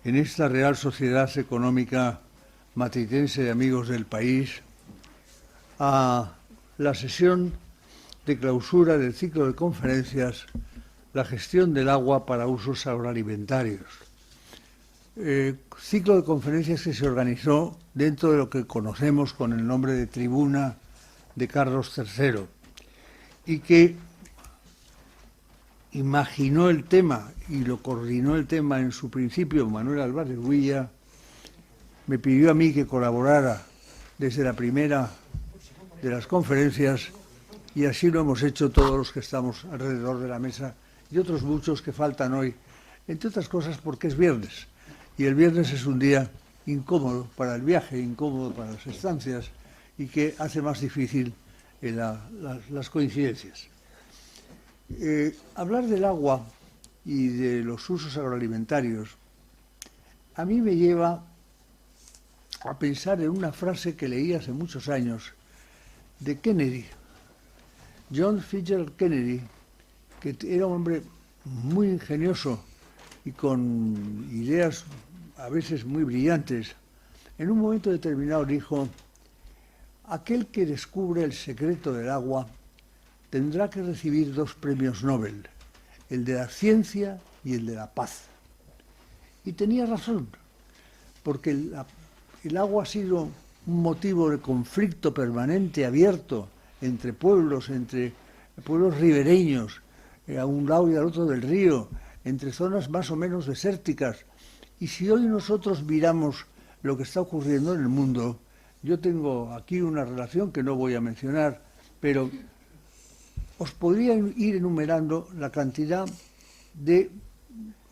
en esta Real Sociedad Económica Matritense de Amigos del País a la sesión de clausura del ciclo de conferencias La gestión del agua para usos agroalimentarios. Ciclo de conferencias que se organizó dentro de lo que conocemos con el nombre de Tribuna de Carlos III y que imaginó el tema y lo coordinó el tema en su principio Manuel Álvarez Huilla. Me pidió a mí que colaborara desde la primera de las conferencias y así lo hemos hecho todos los que estamos alrededor de la mesa y otros muchos que faltan hoy, entre otras cosas porque es viernes y el viernes es un día incómodo para el viaje, incómodo para las estancias y que hace más difícil las coincidencias. Hablar del agua y de los usos agroalimentarios a mí me lleva a pensar en una frase que leí hace muchos años de Kennedy, John Fitzgerald Kennedy, que era un hombre muy ingenioso y con ideas a veces muy brillantes. En un momento determinado dijo: aquel que descubre el secreto del agua tendrá que recibir 2 premios Nobel, el de la ciencia y el de la paz. Y tenía razón, porque el agua ha sido un motivo de conflicto permanente, abierto, entre pueblos ribereños, a un lado y al otro del río, entre zonas más o menos desérticas. Y si hoy nosotros miramos lo que está ocurriendo en el mundo, yo tengo aquí una relación que no voy a mencionar, pero os podría ir enumerando la cantidad de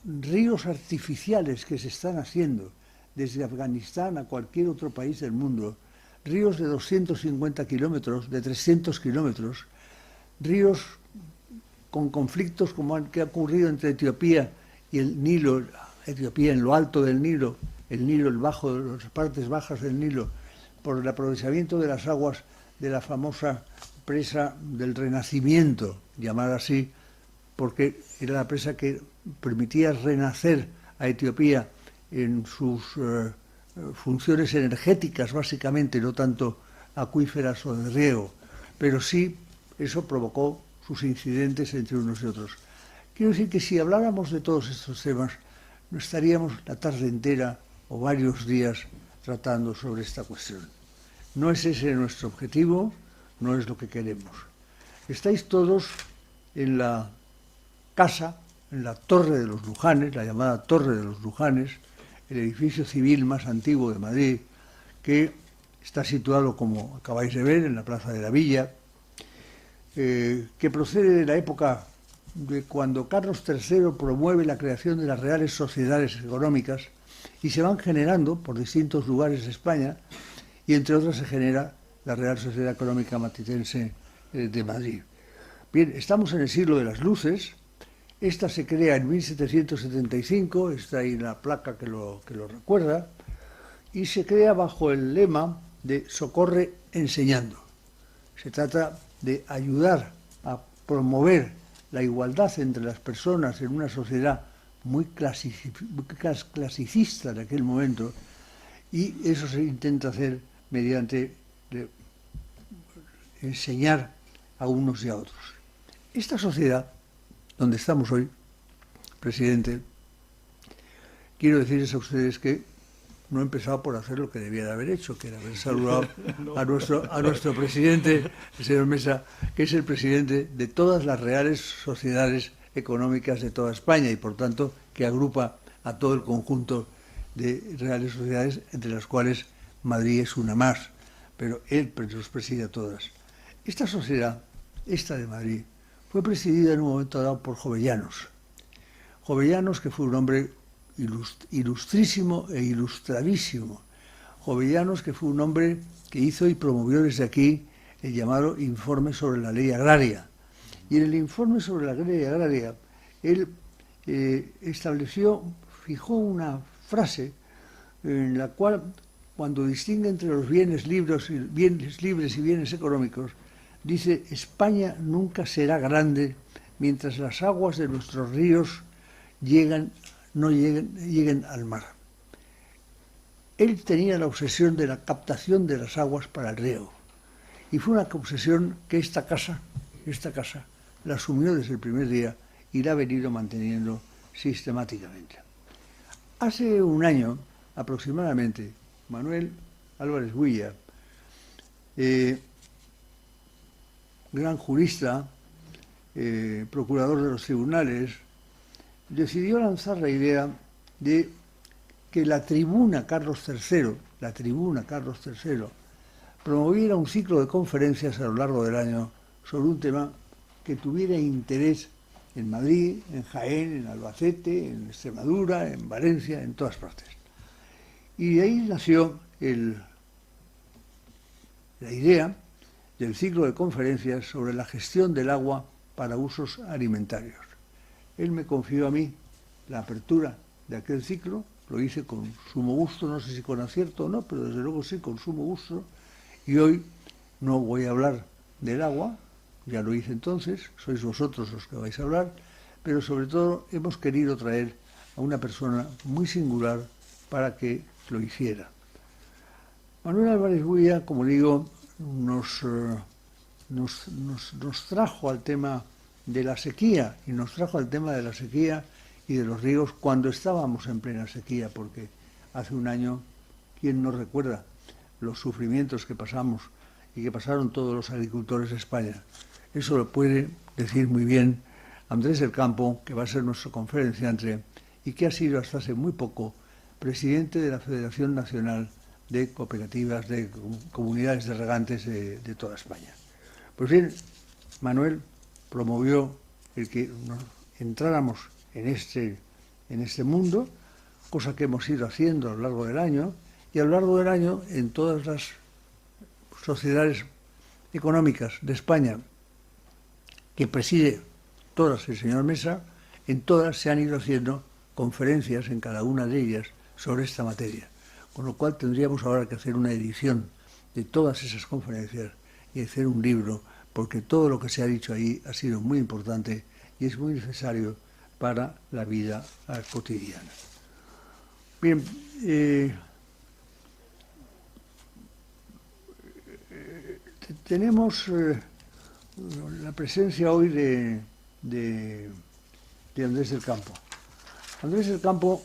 ríos artificiales que se están haciendo desde Afganistán a cualquier otro país del mundo, ríos de 250 kilómetros, de 300 kilómetros, ríos con conflictos como el que ha ocurrido entre Etiopía y el Nilo, Etiopía en lo alto del Nilo, el Nilo, el bajo, las partes bajas del Nilo, por el aprovechamiento de las aguas de la famosa presa del Renacimiento, llamada así, porque era la presa que permitía renacer a Etiopía en sus funciones energéticas, básicamente, no tanto acuíferas o de riego, pero sí eso provocó sus incidentes entre unos y otros. Quiero decir que si habláramos de todos estos temas, no estaríamos la tarde entera o varios días tratando sobre esta cuestión. No es ese nuestro objetivo, no es lo que queremos. Estáis todos en la casa, en la Torre de los Lujanes, la llamada Torre de los Lujanes, el edificio civil más antiguo de Madrid, que está situado, como acabáis de ver, en la Plaza de la Villa, que procede de la época de cuando Carlos III promueve la creación de las reales sociedades económicas y se van generando por distintos lugares de España y entre otras se genera la Real Sociedad Económica Matritense de Madrid. Bien, estamos en el siglo de las luces. Esta se crea en 1775, está ahí la placa que lo recuerda, y se crea bajo el lema de Socorre enseñando. Se trata de ayudar a promover la igualdad entre las personas en una sociedad muy clasicista en aquel momento, y eso se intenta hacer mediante enseñar a unos y a otros. Esta sociedad, donde estamos hoy, presidente, quiero decirles a ustedes que no he empezado por hacer lo que debía de haber hecho, que era haber saludado a nuestro presidente, el señor Mesa, que es el presidente de todas las reales sociedades económicas de toda España y, por tanto, que agrupa a todo el conjunto de reales sociedades, entre las cuales Madrid es una más, pero él los preside a todas. Esta sociedad, esta de Madrid, fue presidida en un momento dado por Jovellanos. Jovellanos, que fue un hombre ilustrísimo e ilustradísimo. Jovellanos, que fue un hombre que hizo y promovió desde aquí el llamado Informe sobre la Ley Agraria. Y en el Informe sobre la Ley Agraria, él fijó una frase en la cual, cuando distingue entre los bienes libres y bienes económicos, dice: España nunca será grande mientras las aguas de nuestros ríos no lleguen al mar. él tenía la obsesión de la captación de las aguas para el riego. Y fue una obsesión que esta casa la asumió desde el primer día y la ha venido manteniendo sistemáticamente. Hace un año aproximadamente, Manuel Álvarez Builla, gran jurista, procurador de los tribunales, decidió lanzar la idea de que la tribuna Carlos III, promoviera un ciclo de conferencias a lo largo del año sobre un tema que tuviera interés en Madrid, en Jaén, en Albacete, en Extremadura, en Valencia, en todas partes. Y de ahí nació la idea del ciclo de conferencias sobre la gestión del agua para usos alimentarios. Él me confió a mí la apertura de aquel ciclo, lo hice con sumo gusto, no sé si con acierto o no, pero desde luego sí, con sumo gusto, y hoy no voy a hablar del agua, ya lo hice entonces, sois vosotros los que vais a hablar, pero sobre todo hemos querido traer a una persona muy singular para que lo hiciera. Manuel Álvarez Builla, como digo, nos trajo al tema de la sequía, y nos trajo al tema de la sequía y de los ríos cuando estábamos en plena sequía, porque hace un año, ¿quién no recuerda los sufrimientos que pasamos y que pasaron todos los agricultores de España? Eso lo puede decir muy bien Andrés del Campo, que va a ser nuestro conferenciante y que ha sido hasta hace muy poco presidente de la Federación Nacional de Cooperativas, de Comunidades de Regantes de toda España. Pues bien, Manuel promovió el que nos entráramos en este mundo, cosa que hemos ido haciendo a lo largo del año, y a lo largo del año en todas las sociedades económicas de España que preside todas el señor Mesa, en todas se han ido haciendo conferencias en cada una de ellas sobre esta materia, con lo cual tendríamos ahora que hacer una edición de todas esas conferencias y hacer un libro, porque todo lo que se ha dicho ahí ha sido muy importante y es muy necesario para la vida cotidiana. Bien, tenemos la presencia hoy de Andrés del Campo. Andrés del Campo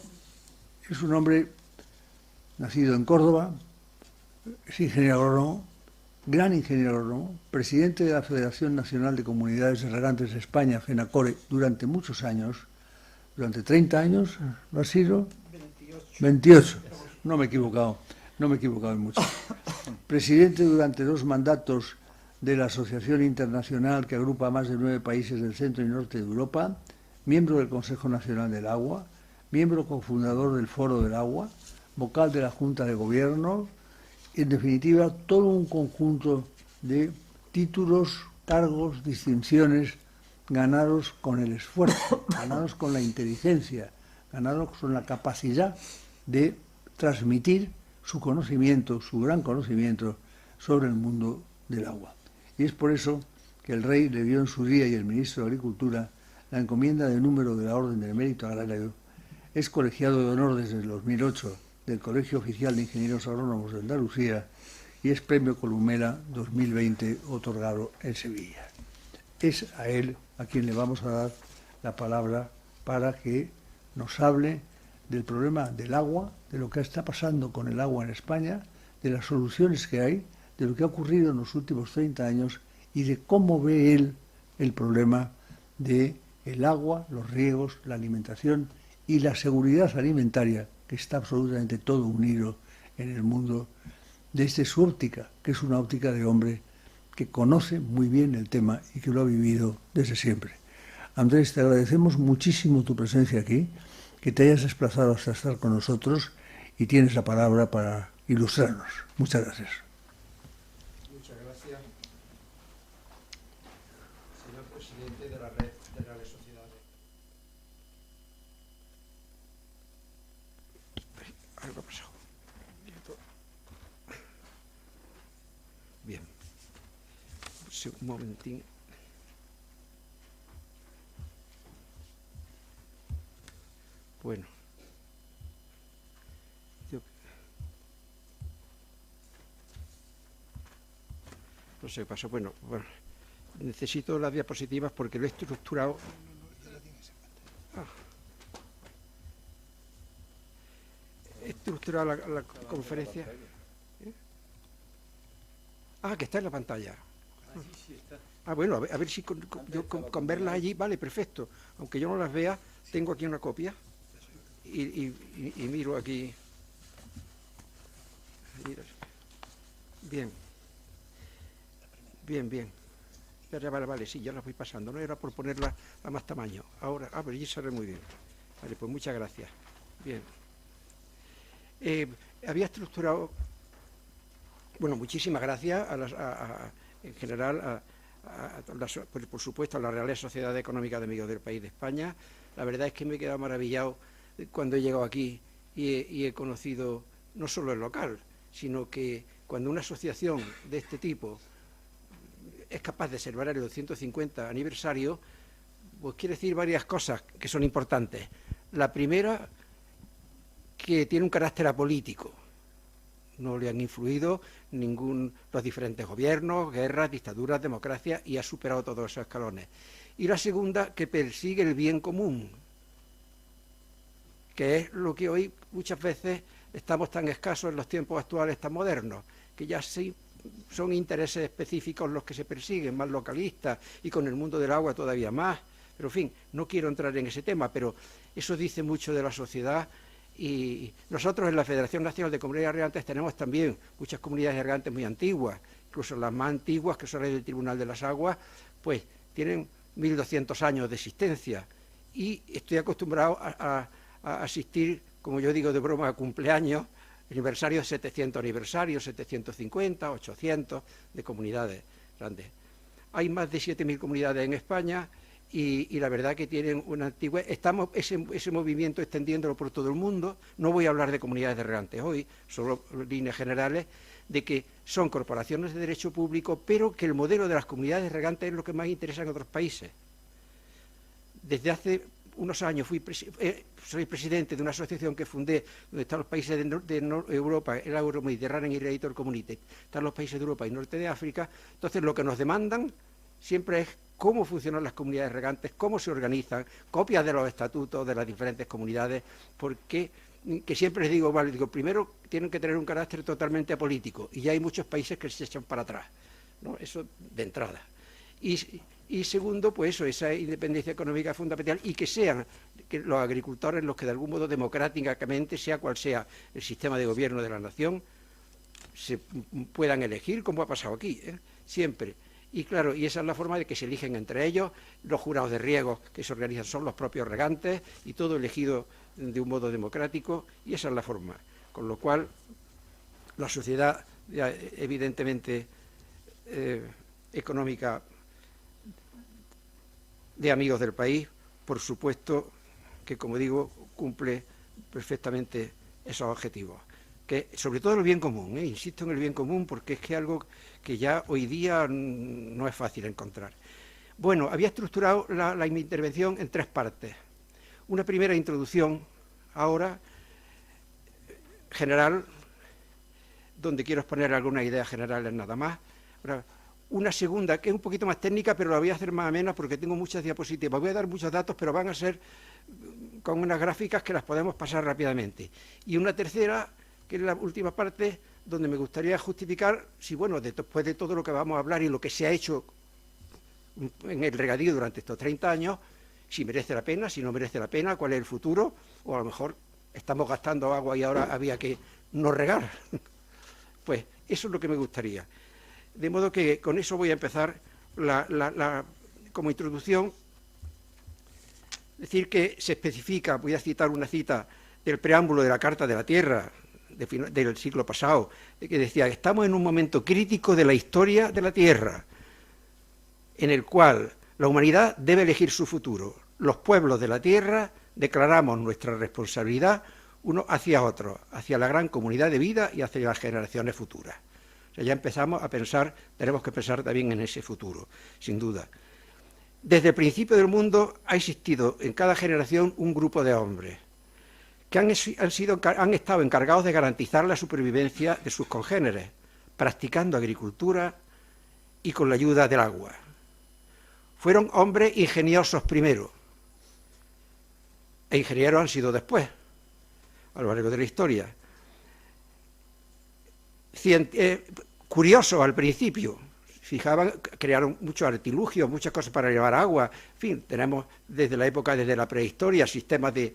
es un hombre nacido en Córdoba, es ingeniero agrónomo, gran ingeniero agrónomo, presidente de la Federación Nacional de Comunidades de Regantes de España, FENACORE, durante muchos años, durante 30 años, ¿lo ha sido? 28. No me he equivocado en mucho. Presidente durante 2 mandatos de la Asociación Internacional que agrupa a más de 9 países del centro y norte de Europa, miembro del Consejo Nacional del Agua, miembro cofundador del Foro del Agua, vocal de la Junta de Gobierno, en definitiva, todo un conjunto de títulos, cargos, distinciones ganados con el esfuerzo, ganados con la inteligencia, ganados con la capacidad de transmitir su conocimiento, su gran conocimiento sobre el mundo del agua. Y es por eso que el rey le dio en su día, y el ministro de Agricultura, la encomienda de número de la Orden del Mérito Agrario. Es colegiado de honor desde el 2008 del Colegio Oficial de Ingenieros Agrónomos de Andalucía y es Premio Columela 2020 otorgado en Sevilla. Es a él a quien le vamos a dar la palabra para que nos hable del problema del agua, de lo que está pasando con el agua en España, de las soluciones que hay, de lo que ha ocurrido en los últimos 30 años y de cómo ve él el problema del agua, los riegos, la alimentación y la seguridad alimentaria, que está absolutamente todo unido en el mundo, desde su óptica, que es una óptica de hombre que conoce muy bien el tema y que lo ha vivido desde siempre. Andrés, te agradecemos muchísimo tu presencia aquí, que te hayas desplazado hasta estar con nosotros y tienes la palabra para ilustrarnos. Muchas gracias. Muchas gracias, señor presidente de la Red de Reales Sociedades. Algo ha pasado. Bien. Sí, un momentín. Bueno. No sé qué pasa. Bueno, necesito las diapositivas porque lo he estructurado. Ah. He estructurado la conferencia. Que está en la pantalla. Bueno, a ver si con verlas allí, vale, perfecto. Aunque yo no las vea, tengo aquí una copia y miro aquí. Bien. Vale, sí, ya las voy pasando. No era por ponerla a más tamaño. Ahora, pero ya sale muy bien. Vale, pues muchas gracias. Bien. Había estructurado. Bueno, muchísimas gracias en general por supuesto a la Real Sociedad Económica de Amigos del País de España. La verdad es que me he quedado maravillado cuando he llegado aquí y he conocido no solo el local, sino que cuando una asociación de este tipo es capaz de celebrar el 250 aniversario, pues quiere decir varias cosas que son importantes. La primera, que tiene un carácter apolítico. No le han influido los diferentes gobiernos, guerras, dictaduras, democracias, y ha superado todos esos escalones. Y la segunda, que persigue el bien común, que es lo que hoy muchas veces estamos tan escasos en los tiempos actuales tan modernos, que ya sí son intereses específicos los que se persiguen, más localistas, y con el mundo del agua todavía más. Pero en fin, no quiero entrar en ese tema, pero eso dice mucho de la sociedad. Y nosotros en la Federación Nacional de Comunidades Regantes tenemos también muchas comunidades regantes muy antiguas, incluso las más antiguas, que son las del Tribunal de las Aguas, pues tienen 1200 años de existencia. Y estoy acostumbrado a asistir, como yo digo de broma, a cumpleaños, aniversarios, 700 aniversarios, 750, 800 de comunidades grandes. Hay más de 7000 comunidades en España. Y la verdad que tienen una antigüedad. Estamos ese movimiento extendiéndolo por todo el mundo. No voy a hablar de comunidades de regantes hoy, solo líneas generales, de que son corporaciones de derecho público, pero que el modelo de las comunidades regantes es lo que más interesa en otros países. Desde hace unos años soy presidente de una asociación que fundé, donde están los países de Europa, el Euro-Mediterranean Irrigator Community, están los países de Europa y Norte de África. Entonces lo que nos demandan siempre es cómo funcionan las comunidades regantes, cómo se organizan, copias de los estatutos de las diferentes comunidades, porque que siempre les digo, primero tienen que tener un carácter totalmente apolítico, y ya hay muchos países que se echan para atrás, ¿no? Eso de entrada. Y segundo, pues eso, esa independencia económica fundamental, y que los agricultores los que de algún modo democráticamente, sea cual sea el sistema de gobierno de la nación, se puedan elegir, como ha pasado aquí, siempre. Y claro, y esa es la forma de que se eligen entre ellos, los jurados de riego que se organizan son los propios regantes, y todo elegido de un modo democrático, y esa es la forma. Con lo cual, la sociedad, evidentemente, económica de Amigos del País, por supuesto que, como digo, cumple perfectamente esos objetivos. Que sobre todo el bien común, insisto en el bien común, porque es que algo que ya hoy día no es fácil encontrar. Bueno, había estructurado mi intervención en 3 partes. Una primera introducción, ahora, general, donde quiero exponer algunas ideas generales nada más. Una segunda, que es un poquito más técnica, pero la voy a hacer más amena porque tengo muchas diapositivas. Voy a dar muchos datos, pero van a ser con unas gráficas que las podemos pasar rápidamente. Y una tercera, que es la última parte, donde me gustaría justificar si, bueno, después de todo lo que vamos a hablar y lo que se ha hecho en el regadío durante estos 30 años, si merece la pena, si no merece la pena, cuál es el futuro, o a lo mejor estamos gastando agua y ahora había que no regar. Pues eso es lo que me gustaría. De modo que con eso voy a empezar como introducción. Decir que se especifica, voy a citar una cita del preámbulo de la Carta de la Tierra del siglo pasado, que decía: estamos en un momento crítico de la historia de la Tierra, en el cual la humanidad debe elegir su futuro. Los pueblos de la Tierra declaramos nuestra responsabilidad unos hacia otros, hacia la gran comunidad de vida y hacia las generaciones futuras. O sea, ya empezamos a pensar, tenemos que pensar también en ese futuro, sin duda. Desde el principio del mundo ha existido en cada generación un grupo de hombres que han estado encargados de garantizar la supervivencia de sus congéneres, practicando agricultura y con la ayuda del agua. Fueron hombres ingeniosos primero, e ingenieros han sido después, a lo largo de la historia. Curiosos al principio, fijaban, crearon muchos artilugios, muchas cosas para llevar agua. En fin, tenemos desde la época, desde la prehistoria, sistemas de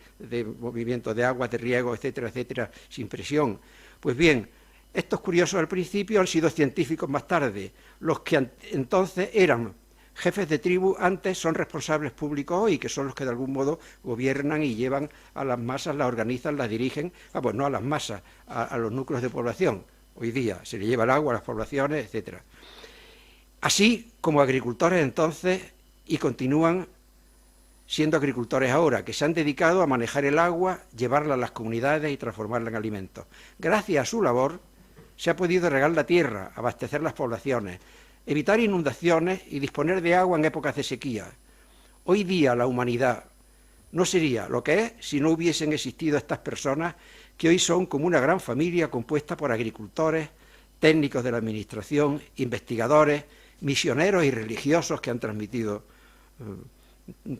movimiento de agua, de riego, etcétera, etcétera, sin presión. Pues bien, estos curiosos al principio han sido científicos más tarde. Los que entonces eran jefes de tribu antes son responsables públicos hoy, que son los que de algún modo gobiernan y llevan a las masas, las organizan, las dirigen, pues no a las masas, a los núcleos de población. Hoy día se le lleva el agua a las poblaciones, etcétera. Así como agricultores entonces, y continúan siendo agricultores ahora, que se han dedicado a manejar el agua, llevarla a las comunidades y transformarla en alimentos. Gracias a su labor se ha podido regar la tierra, abastecer las poblaciones, evitar inundaciones y disponer de agua en épocas de sequía. Hoy día la humanidad no sería lo que es si no hubiesen existido estas personas que hoy son como una gran familia compuesta por agricultores, técnicos de la administración, investigadores, misioneros y religiosos que han transmitido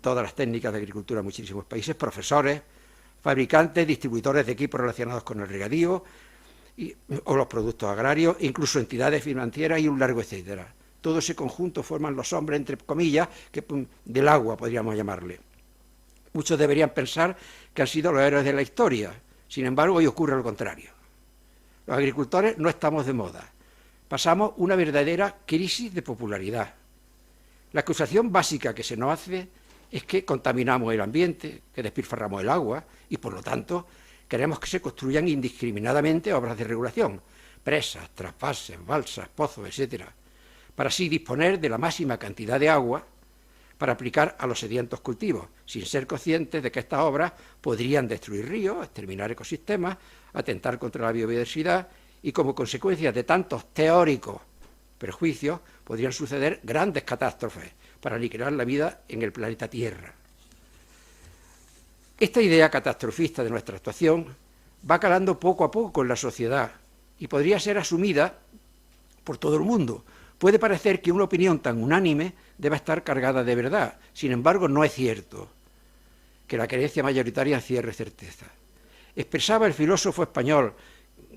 todas las técnicas de agricultura a muchísimos países, profesores, fabricantes, distribuidores de equipos relacionados con el regadío o los productos agrarios, incluso entidades financieras y un largo etcétera. Todo ese conjunto forman los hombres, entre comillas, del agua podríamos llamarle. Muchos deberían pensar que han sido los héroes de la historia, sin embargo hoy ocurre lo contrario. Los agricultores no estamos de moda, pasamos una verdadera crisis de popularidad. La acusación básica que se nos hace es que contaminamos el ambiente, que despilfarramos el agua y por lo tanto queremos que se construyan indiscriminadamente obras de regulación, presas, trasvases, balsas, pozos, etcétera, para así disponer de la máxima cantidad de agua para aplicar a los sedientos cultivos, sin ser conscientes de que estas obras podrían destruir ríos, exterminar ecosistemas, atentar contra la biodiversidad y como consecuencia de tantos teóricos perjuicios podrían suceder grandes catástrofes para aniquilar la vida en el planeta Tierra. Esta idea catastrofista de nuestra actuación va calando poco a poco en la sociedad y podría ser asumida por todo el mundo. Puede parecer que una opinión tan unánime deba estar cargada de verdad, sin embargo no es cierto que la creencia mayoritaria encierre certeza. Expresaba el filósofo español,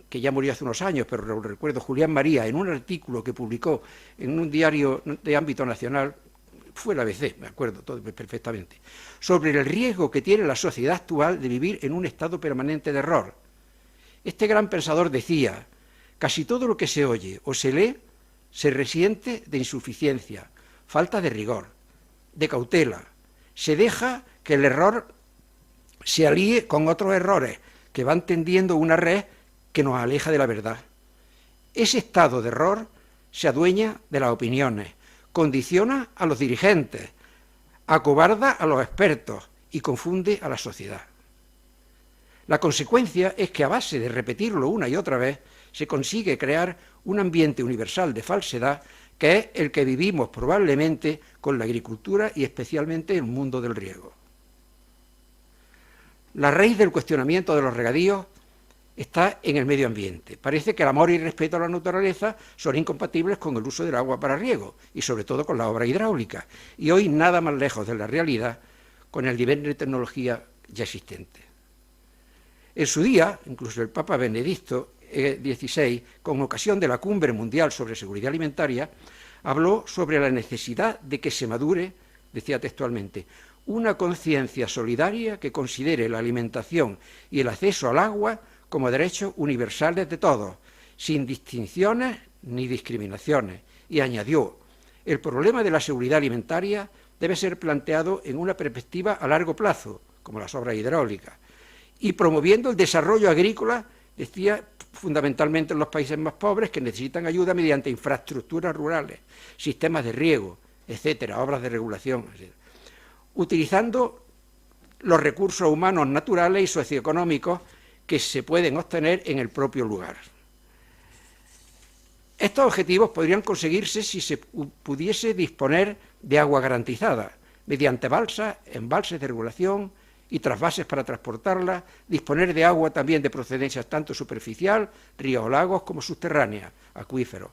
que ya murió hace unos años, pero lo recuerdo, Julián María, en un artículo que publicó en un diario de ámbito nacional, fue el ABC, me acuerdo todo perfectamente, sobre el riesgo que tiene la sociedad actual de vivir en un estado permanente de error. Este gran pensador decía, casi todo lo que se oye o se lee se resiente de insuficiencia, falta de rigor, de cautela. Se deja que el error se alíe con otros errores que van tendiendo una red que nos aleja de la verdad. Ese estado de error se adueña de las opiniones, condiciona a los dirigentes, acobarda a los expertos y confunde a la sociedad. La consecuencia es que a base de repetirlo una y otra vez se consigue crear un ambiente universal de falsedad que es el que vivimos probablemente con la agricultura y especialmente el mundo del riego. La raíz del cuestionamiento de los regadíos está en el medio ambiente. Parece que el amor y el respeto a la naturaleza son incompatibles con el uso del agua para riego y sobre todo con la obra hidráulica. Y hoy nada más lejos de la realidad con el nivel de tecnología ya existente. En su día, incluso el Papa Benedicto XVI, con ocasión de la Cumbre Mundial sobre Seguridad Alimentaria, habló sobre la necesidad de que se madure, decía textualmente, una conciencia solidaria que considere la alimentación y el acceso al agua como derechos universales de todos, sin distinciones ni discriminaciones. Y añadió, el problema de la seguridad alimentaria debe ser planteado en una perspectiva a largo plazo, como las obras hidráulicas, y promoviendo el desarrollo agrícola, decía, fundamentalmente en los países más pobres que necesitan ayuda mediante infraestructuras rurales, sistemas de riego, etcétera, obras de regulación, etcétera, utilizando los recursos humanos naturales y socioeconómicos que se pueden obtener en el propio lugar. Estos objetivos podrían conseguirse si se pudiese disponer de agua garantizada, mediante balsas, embalses de regulación y trasvases para transportarla, disponer de agua también de procedencia tanto superficial, ríos o lagos, como subterránea, acuíferos.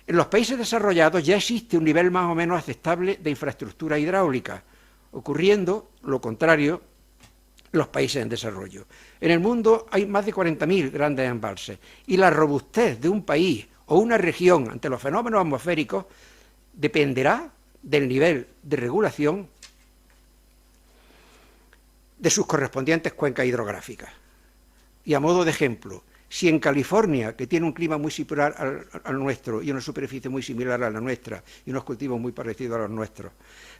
En los países desarrollados ya existe un nivel más o menos aceptable de infraestructura hidráulica, ocurriendo lo contrario en los países en desarrollo. En el mundo hay más de 40.000 grandes embalses y la robustez de un país o una región ante los fenómenos atmosféricos dependerá del nivel de regulación de sus correspondientes cuencas hidrográficas. Y a modo de ejemplo, si en California, que tiene un clima muy similar al nuestro y una superficie muy similar a la nuestra y unos cultivos muy parecidos a los nuestros,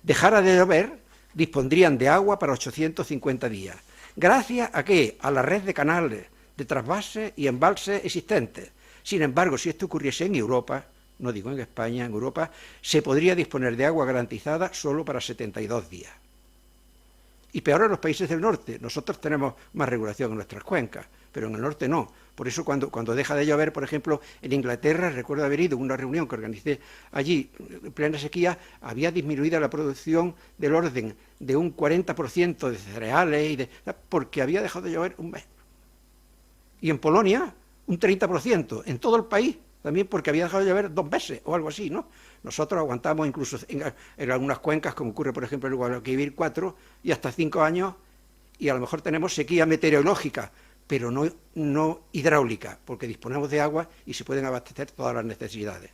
dejara de llover, dispondrían de agua para 850 días. ¿Gracias a qué? A la red de canales, de trasvases y embalses existentes. Sin embargo, si esto ocurriese en Europa, no digo en España, en Europa, se podría disponer de agua garantizada solo para 72 días. Y peor en los países del norte. Nosotros tenemos más regulación en nuestras cuencas, pero en el norte no. Por eso cuando deja de llover, por ejemplo, en Inglaterra, recuerdo haber ido a una reunión que organicé allí, en plena sequía, había disminuido la producción del orden de un 40% de cereales, porque había dejado de llover un mes. Y en Polonia, un 30%, en todo el país, también porque había dejado de llover 2 meses o algo así, ¿no? Nosotros aguantamos incluso en algunas cuencas, como ocurre por ejemplo en Guadalquivir, 4 y hasta 5 años, y a lo mejor tenemos sequía meteorológica, pero no hidráulica, porque disponemos de agua y se pueden abastecer todas las necesidades.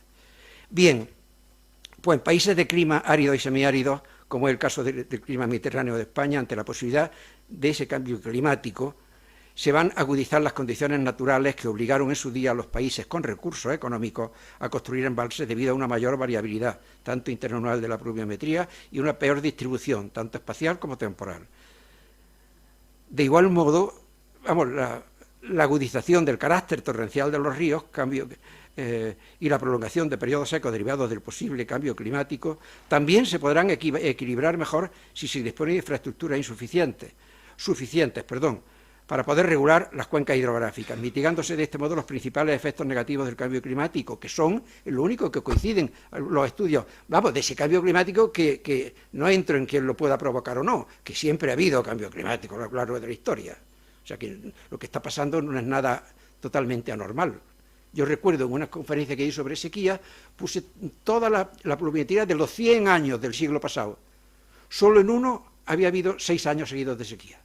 Bien, pues en países de clima árido y semiárido, como es el caso del clima mediterráneo de España, ante la posibilidad de ese cambio climático, se van a agudizar las condiciones naturales que obligaron en su día a los países con recursos económicos a construir embalses debido a una mayor variabilidad, tanto interanual de la pluviometría y una peor distribución, tanto espacial como temporal. De igual modo, la agudización del carácter torrencial de los ríos y la prolongación de periodos secos derivados del posible cambio climático también se podrán equilibrar mejor si se dispone de infraestructuras suficientes, para poder regular las cuencas hidrográficas, mitigándose de este modo los principales efectos negativos del cambio climático, que son lo único que coinciden los estudios, de ese cambio climático que no entro en quién lo pueda provocar o no, que siempre ha habido cambio climático a lo largo de la historia. O sea que lo que está pasando no es nada totalmente anormal. Yo recuerdo en una conferencia que hice sobre sequía, puse toda la pluviometría de los 100 años del siglo pasado. Solo en uno había habido 6 años seguidos de sequía.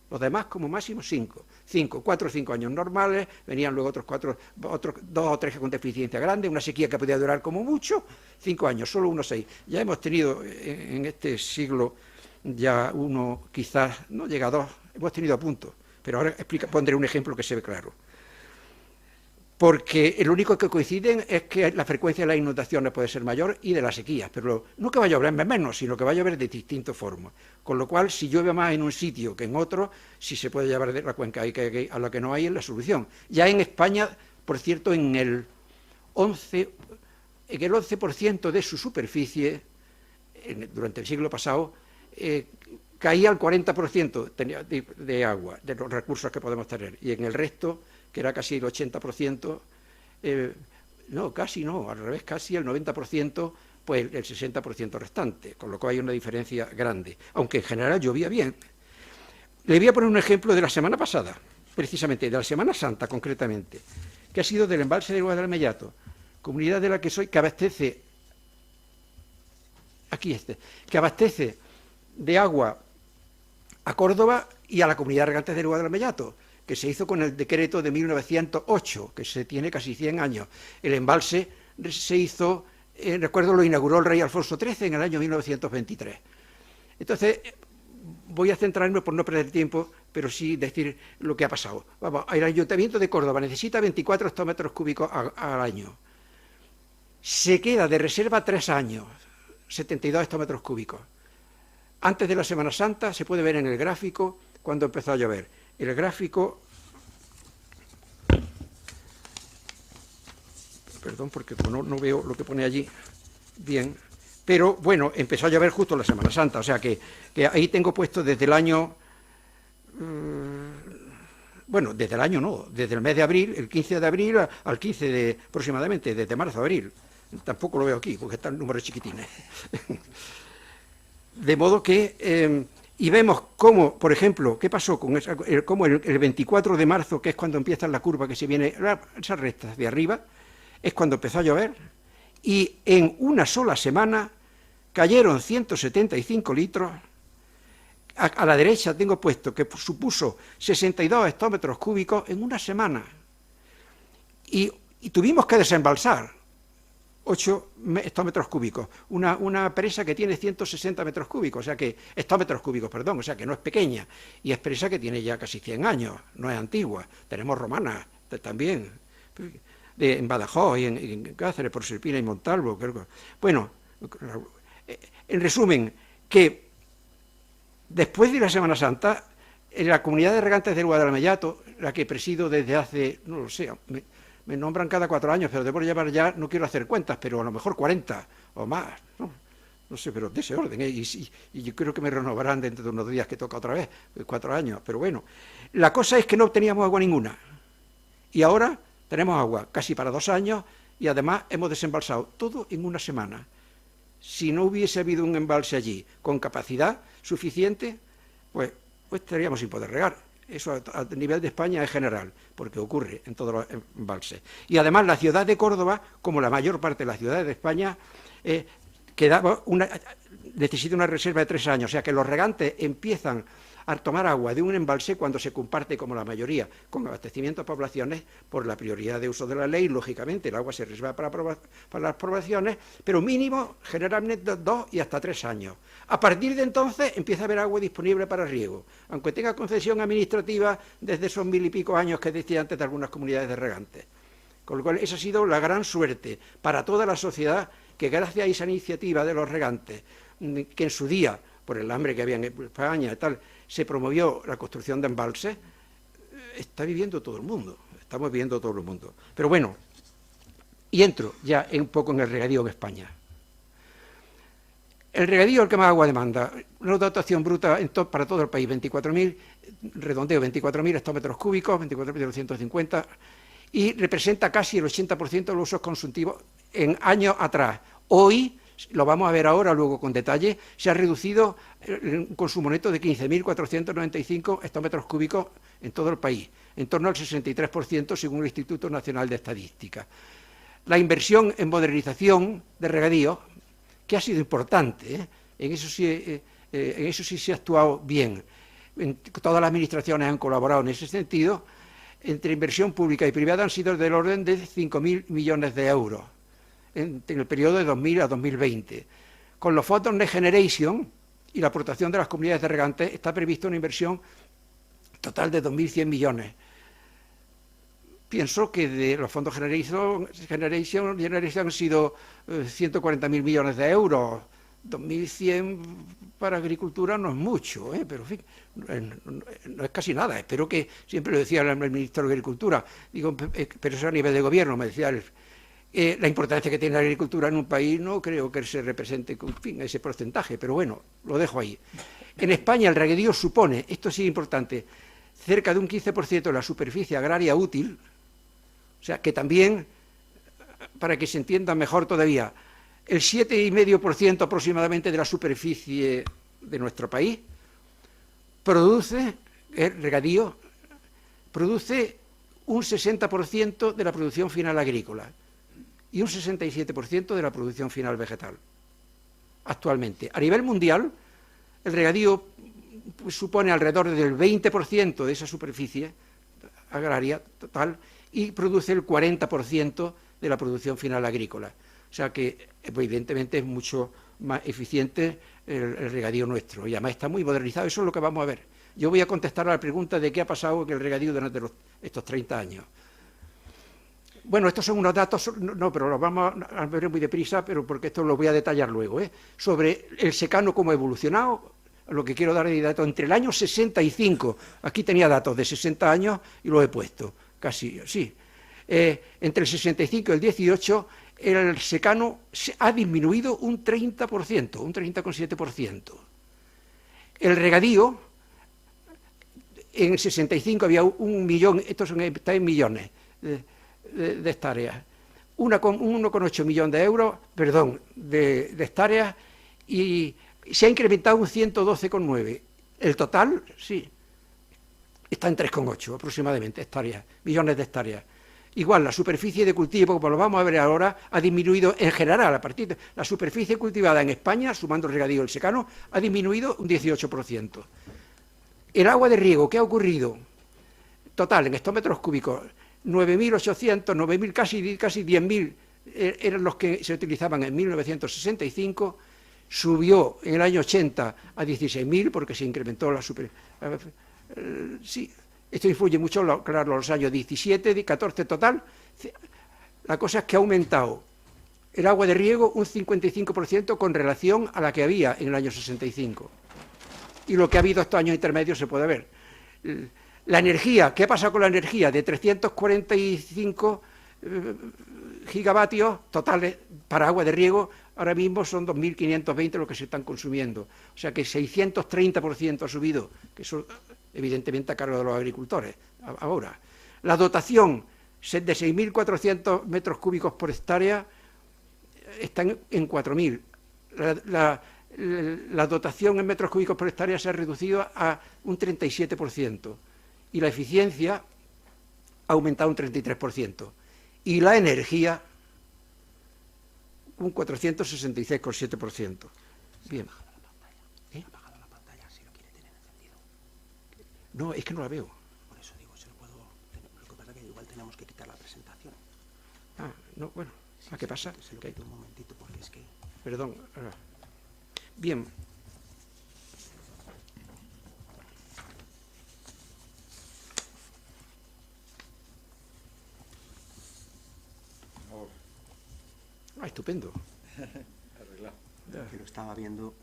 Los demás, como máximo, 4 o 5 años normales, venían luego otros 2 o 3 con deficiencia grande, una sequía que podía durar como mucho, 5 años, solo 6. Ya hemos tenido en este siglo ya uno, quizás, no llega a 2, hemos tenido a punto, pero ahora pondré un ejemplo que se ve claro. Porque lo único que coinciden es que la frecuencia de las inundaciones puede ser mayor y de las sequías, pero no que vaya a llover menos, sino que va a llover de distintas formas. Con lo cual, si llueve más en un sitio que en otro, sí se puede llevar de la cuenca a lo que no hay es la solución. Ya en España, por cierto, en el 11% de su superficie, durante el siglo pasado, caía al 40% de agua, de los recursos que podemos tener, y en el resto, que era casi el 80%, no, casi no, al revés, casi el 90%, pues el 60% restante, con lo cual hay una diferencia grande, aunque en general llovía bien. Le voy a poner un ejemplo de la semana pasada, precisamente, de la Semana Santa concretamente, que ha sido del embalse de Guadalmellato, comunidad de la que soy, que abastece, que abastece de agua a Córdoba y a la comunidad de regantes del Guadalmellato, que se hizo con el decreto de 1908, que se tiene casi 100 años. El embalse se hizo, recuerdo, lo inauguró el rey Alfonso XIII en el año 1923. Entonces, voy a centrarme, por no perder tiempo, pero sí decir lo que ha pasado. Vamos, el Ayuntamiento de Córdoba necesita 24 hectómetros cúbicos al año. Se queda de reserva 3 años, 72 hectómetros cúbicos. Antes de la Semana Santa se puede ver en el gráfico cuando empezó a llover. El gráfico, perdón porque no veo lo que pone allí bien, pero bueno, empezó a llover justo la Semana Santa, o sea que ahí tengo puesto desde el año, desde el año no, desde el mes de abril, el 15 de abril al 15 de aproximadamente, desde marzo a abril, tampoco lo veo aquí porque están números chiquitines. De modo que... y vemos cómo, por ejemplo, qué pasó con cómo el 24 de marzo, que es cuando empieza la curva que se viene, esas rectas de arriba, es cuando empezó a llover, y en una sola semana cayeron 175 litros. A la derecha tengo puesto que supuso 62 hectómetros cúbicos en una semana. Y tuvimos que desembalsar 8 hectómetros cúbicos, una presa que tiene 160 metros cúbicos, o sea que, hectómetros cúbicos, perdón, o sea que no es pequeña, y es presa que tiene ya casi 100 años, no es antigua. Tenemos romanas también, en Badajoz y en Cáceres, por Serpina y Montalvo. Bueno, en resumen, que después de la Semana Santa, en la comunidad de regantes del Guadalmellato, la que presido desde hace, no lo sé, me nombran cada 4 años, pero debo llevar ya, no quiero hacer cuentas, pero a lo mejor 40 o más, no sé, pero de ese orden, y yo creo que me renovarán dentro de unos días que toca otra vez, 4 años, pero bueno. La cosa es que no teníamos agua ninguna, y ahora tenemos agua casi para 2 años, y además hemos desembalsado todo en una semana. Si no hubiese habido un embalse allí con capacidad suficiente, pues estaríamos sin poder regar. Eso a nivel de España es general, porque ocurre en todos los embalses. Y además la ciudad de Córdoba, como la mayor parte de las ciudades de España, necesita una reserva de 3 años, o sea que los regantes empiezan a tomar agua de un embalse cuando se comparte, como la mayoría, con abastecimiento a poblaciones por la prioridad de uso de la ley. Lógicamente el agua se reserva para las poblaciones, pero mínimo generalmente 2 y hasta 3 años. A partir de entonces empieza a haber agua disponible para riego, aunque tenga concesión administrativa desde esos 1000 y pico años que decía antes de algunas comunidades de regantes. Con lo cual esa ha sido la gran suerte para toda la sociedad, que gracias a esa iniciativa de los regantes, que en su día, por el hambre que había en España y tal, se promovió la construcción de embalses, está viviendo todo el mundo, estamos viviendo todo el mundo. Pero bueno, y entro ya un poco en el regadío en España. El regadío es el que más agua demanda, una dotación bruta para todo el país, 24.000, redondeo, 24.000 hectómetros cúbicos, 24.250, y representa casi el 80% de los usos consultivos en años atrás. Hoy, lo vamos a ver ahora, luego con detalle, se ha reducido un consumo neto de 15.495 hectómetros cúbicos en todo el país, en torno al 63% según el Instituto Nacional de Estadística. La inversión en modernización de regadío, que ha sido importante, en eso sí se ha actuado bien. Todas las administraciones han colaborado en ese sentido. Entre inversión pública y privada han sido del orden de 5.000 millones de euros en el periodo de 2000 a 2020. Con los fondos Next Generation y la aportación de las comunidades de regantes está prevista una inversión total de 2.100 millones. Pienso que de los fondos Generation han sido 140.000 millones de euros. 2.100 para agricultura no es mucho, pero en fin, no es casi nada. Espero que, siempre lo decía el ministro de Agricultura, digo, pero eso a nivel de gobierno, me decía la importancia que tiene la agricultura en un país, no creo que se represente con ese porcentaje, pero bueno, lo dejo ahí. En España el regadío supone, esto sí es importante, cerca de un 15% de la superficie agraria útil, o sea que también, para que se entienda mejor todavía, el 7,5% aproximadamente de la superficie de nuestro país produce, el regadío, produce un 60% de la producción final agrícola y un 67% de la producción final vegetal. Actualmente, a nivel mundial, el regadío supone alrededor del 20% de esa superficie agraria total y produce el 40% de la producción final agrícola. O sea que, evidentemente, es mucho más eficiente el regadío nuestro y además está muy modernizado. Eso es lo que vamos a ver. Yo voy a contestar a la pregunta de qué ha pasado en el regadío durante estos 30 años. Bueno, estos son unos datos, no, pero los vamos a ver muy deprisa, pero porque esto lo voy a detallar luego, sobre el secano, cómo ha evolucionado. Lo que quiero dar de datos, entre el año 65, aquí tenía datos de 60 años y los he puesto, casi, sí. Entre el 65 y el 18, el secano ha disminuido un 30%, un 30,7%. El regadío, en el 65 había 1 millón, está en millones de hectáreas, 1,8 millones de euros, perdón, de hectáreas, y se ha incrementado un 112,9. El total, sí, está en 3,8 aproximadamente, millones de hectáreas. Igual, la superficie de cultivo, como lo vamos a ver ahora, ha disminuido en general, a partir de la superficie cultivada en España, sumando el regadío y el secano, ha disminuido un 18%. El agua de riego, ¿qué ha ocurrido? Total, en hectómetros cúbicos, 9.800, 9.000, casi 10.000 eran los que se utilizaban en 1965, subió en el año 80 a 16.000 porque se incrementó la superficie. Sí, esto influye mucho, claro, los años 17, 14 total. La cosa es que ha aumentado el agua de riego un 55% con relación a la que había en el año 65. Y lo que ha habido estos años intermedios se puede ver. La energía, ¿qué pasa con la energía? De 345 gigavatios totales para agua de riego, ahora mismo son 2.520 los que se están consumiendo. O sea que 630% ha subido, que eso evidentemente a cargo de los agricultores. Ahora, la dotación de 6.400 metros cúbicos por hectárea está en 4.000. La dotación en metros cúbicos por hectárea se ha reducido a un 37% y la eficiencia ha aumentado un 33%. Y la energía un 466,7%. Bien. ¿Eh? Apagado la pantalla, si lo quiere tener encendido. No, es que no la veo. Por eso digo, se lo puedo... Lo que pasa es que igual tenemos que quitar la presentación. Ah, no, bueno. ¿A qué pasa? Se lo quito un momentito porque es que... Perdón. Bien. Ah, estupendo. Arreglado. Que lo estaba viendo...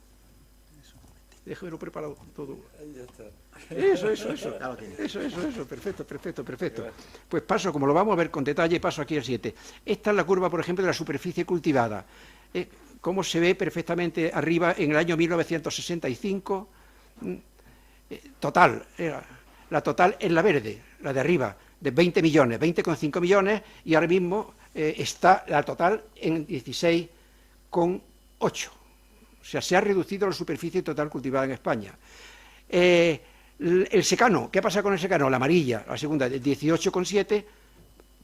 Déjamelo preparado todo. Ahí ya está. Eso. Ya lo tiene. Eso. Perfecto. Pues paso, como lo vamos a ver con detalle, paso aquí al 7. Esta es la curva, por ejemplo, de la superficie cultivada. Cómo se ve perfectamente arriba en el año 1965. Total. La total es la verde, la de arriba, de 20 millones, 20,5 millones, y ahora mismo está la total en 16,8. O sea, se ha reducido la superficie total cultivada en España. El secano, ¿qué pasa con el secano? La amarilla, la segunda, de 18,7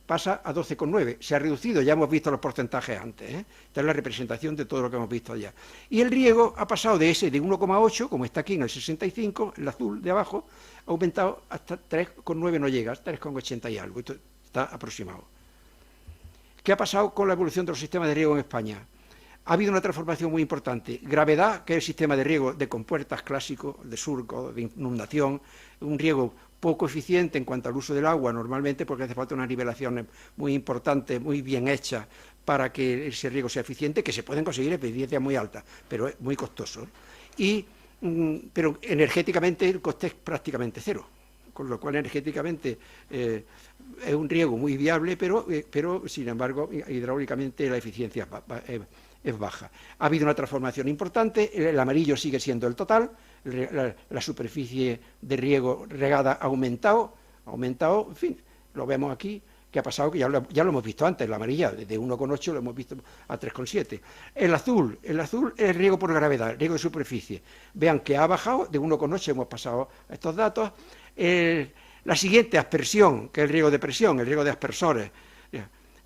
pasa a 12,9. Se ha reducido, ya hemos visto los porcentajes antes. Esta es la representación de todo lo que hemos visto allá. Y el riego ha pasado de ese de 1,8, como está aquí en el 65, el azul de abajo, ha aumentado hasta 3,9, no llega, 3,80 y algo. Esto está aproximado. ¿Qué ha pasado con la evolución de los sistemas de riego en España? Ha habido una transformación muy importante. Gravedad, que es el sistema de riego de compuertas clásico, de surco, de inundación, un riego poco eficiente en cuanto al uso del agua normalmente, porque hace falta una nivelación muy importante, muy bien hecha, para que ese riego sea eficiente, que se pueden conseguir eficiencias muy altas, pero es muy costoso. Pero energéticamente el coste es prácticamente cero, con lo cual energéticamente es un riego muy viable, pero sin embargo hidráulicamente la eficiencia es baja. Ha habido una transformación importante, el amarillo sigue siendo el total, la superficie de riego regada ha aumentado, en fin, lo vemos aquí, que ha pasado, que ya lo hemos visto antes, la amarilla, de 1,8 lo hemos visto a 3,7. El azul es riego por gravedad, riego de superficie. Vean que ha bajado, de 1,8 hemos pasado a estos datos. La siguiente, aspersión, que es el riego de presión, el riego de aspersores,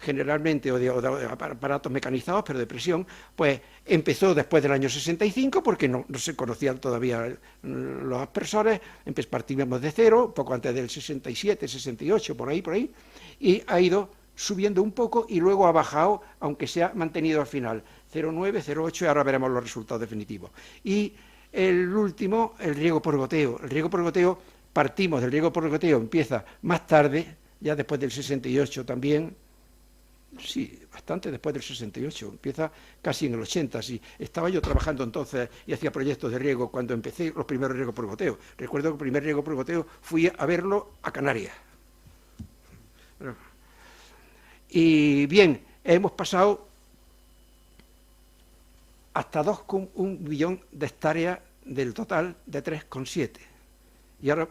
generalmente, o de aparatos mecanizados, pero de presión, pues empezó después del año 65, porque no se conocían todavía los aspersores, partimos de cero, poco antes del 67, 68, por ahí, y ha ido subiendo un poco y luego ha bajado, aunque se ha mantenido al final, 0,9, 0,8, y ahora veremos los resultados definitivos. Y el último, el riego por goteo. El riego por goteo, partimos del riego por goteo, empieza más tarde, ya después del 68 también. Sí, bastante después del 68, empieza casi en el 80. Sí. Estaba yo trabajando entonces y hacía proyectos de riego cuando empecé los primeros riegos por goteo. Recuerdo que el primer riego por goteo fui a verlo a Canarias. Y bien, hemos pasado hasta 2,1 millón de hectáreas del total de 3,7. Y ahora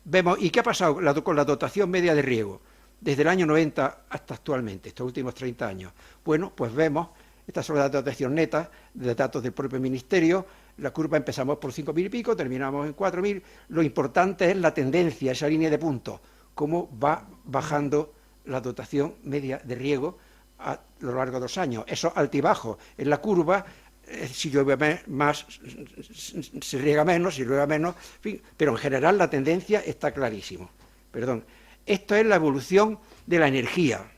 vemos, ¿y qué ha pasado con la dotación media de riego? Desde el año 90 hasta actualmente, estos últimos 30 años. Bueno, pues vemos, estas son las dotación neta, de datos del propio Ministerio, la curva empezamos por 5.000 y pico, terminamos en 4.000, lo importante es la tendencia, esa línea de puntos, cómo va bajando la dotación media de riego a lo largo de los años. Esos altibajos en la curva, si llueve más, se riega menos, si riega menos, en fin, pero en general la tendencia está clarísima. Esto es la evolución de la energía